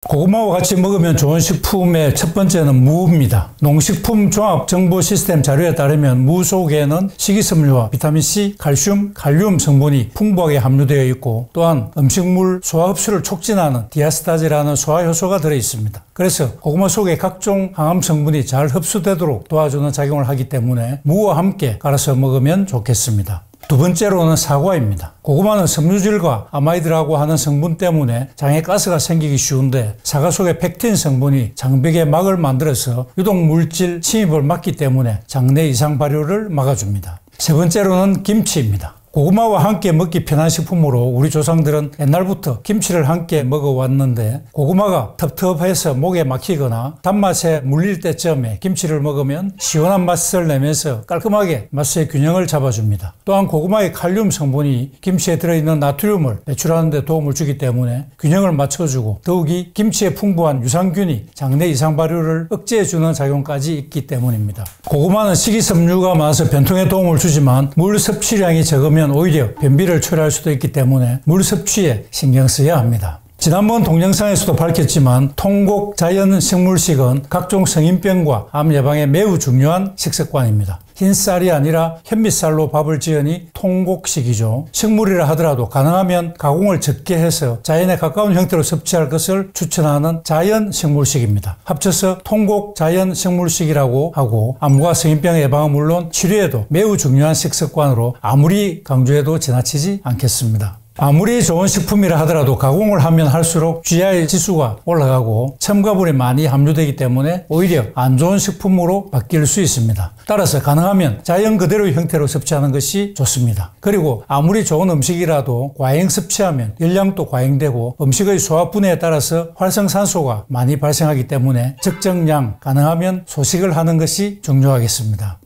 Speaker 1: 고구마와 같이 먹으면 좋은 식품의 첫 번째는 무입니다. 농식품종합정보시스템 자료에 따르면 무 속에는 식이섬유와 비타민C, 칼슘, 칼륨 성분이 풍부하게 함유되어 있고 또한 음식물 소화흡수를 촉진하는 디아스타제라는 소화효소가 들어있습니다. 그래서 고구마 속에 각종 항암 성분이 잘 흡수되도록 도와주는 작용을 하기 때문에 무와 함께 갈아서 먹으면 좋겠습니다. 두 번째로는 사과입니다. 고구마는 섬유질과 아마이드라고 하는 성분 때문에 장에 가스가 생기기 쉬운데 사과 속의 펙틴 성분이 장벽에 막을 만들어서 유독물질 침입을 막기 때문에 장내 이상 발효를 막아줍니다. 세 번째로는 김치입니다. 고구마와 함께 먹기 편한 식품으로 우리 조상들은 옛날부터 김치를 함께 먹어왔는데 고구마가 텁텁해서 목에 막히거나 단맛에 물릴 때쯤에 김치를 먹으면 시원한 맛을 내면서 깔끔하게 맛의 균형을 잡아줍니다. 또한 고구마의 칼륨 성분이 김치에 들어있는 나트륨을 배출하는 데 도움을 주기 때문에 균형을 맞춰주고 더욱이 김치에 풍부한 유산균이 장내 이상 발효를 억제해주는 작용까지 있기 때문입니다. 고구마는 식이섬유가 많아서 변통에 도움을 주지만 물 섭취량이 적으면 오히려 변비를 초래할 수도 있기 때문에 물 섭취에 신경 써야 합니다. 지난번 동영상에서도 밝혔지만 통곡 자연 식물식은 각종 성인병과 암 예방에 매우 중요한 식습관입니다. 흰쌀이 아니라 현미쌀로 밥을 지으니 통곡식이죠. 식물이라 하더라도 가능하면 가공을 적게 해서 자연에 가까운 형태로 섭취할 것을 추천하는 자연 식물식입니다. 합쳐서 통곡 자연 식물식이라고 하고 암과 성인병 예방은 물론 치료에도 매우 중요한 식습관으로 아무리 강조해도 지나치지 않겠습니다. 아무리 좋은 식품이라 하더라도 가공을 하면 할수록 GI 지수가 올라가고 첨가물이 많이 함유되기 때문에 오히려 안 좋은 식품으로 바뀔 수 있습니다. 따라서 가능하면 자연 그대로의 형태로 섭취하는 것이 좋습니다. 그리고 아무리 좋은 음식이라도 과잉 섭취하면 열량도 과잉되고 음식의 소화 분해에 따라서 활성산소가 많이 발생하기 때문에 적정량, 가능하면 소식을 하는 것이 중요하겠습니다.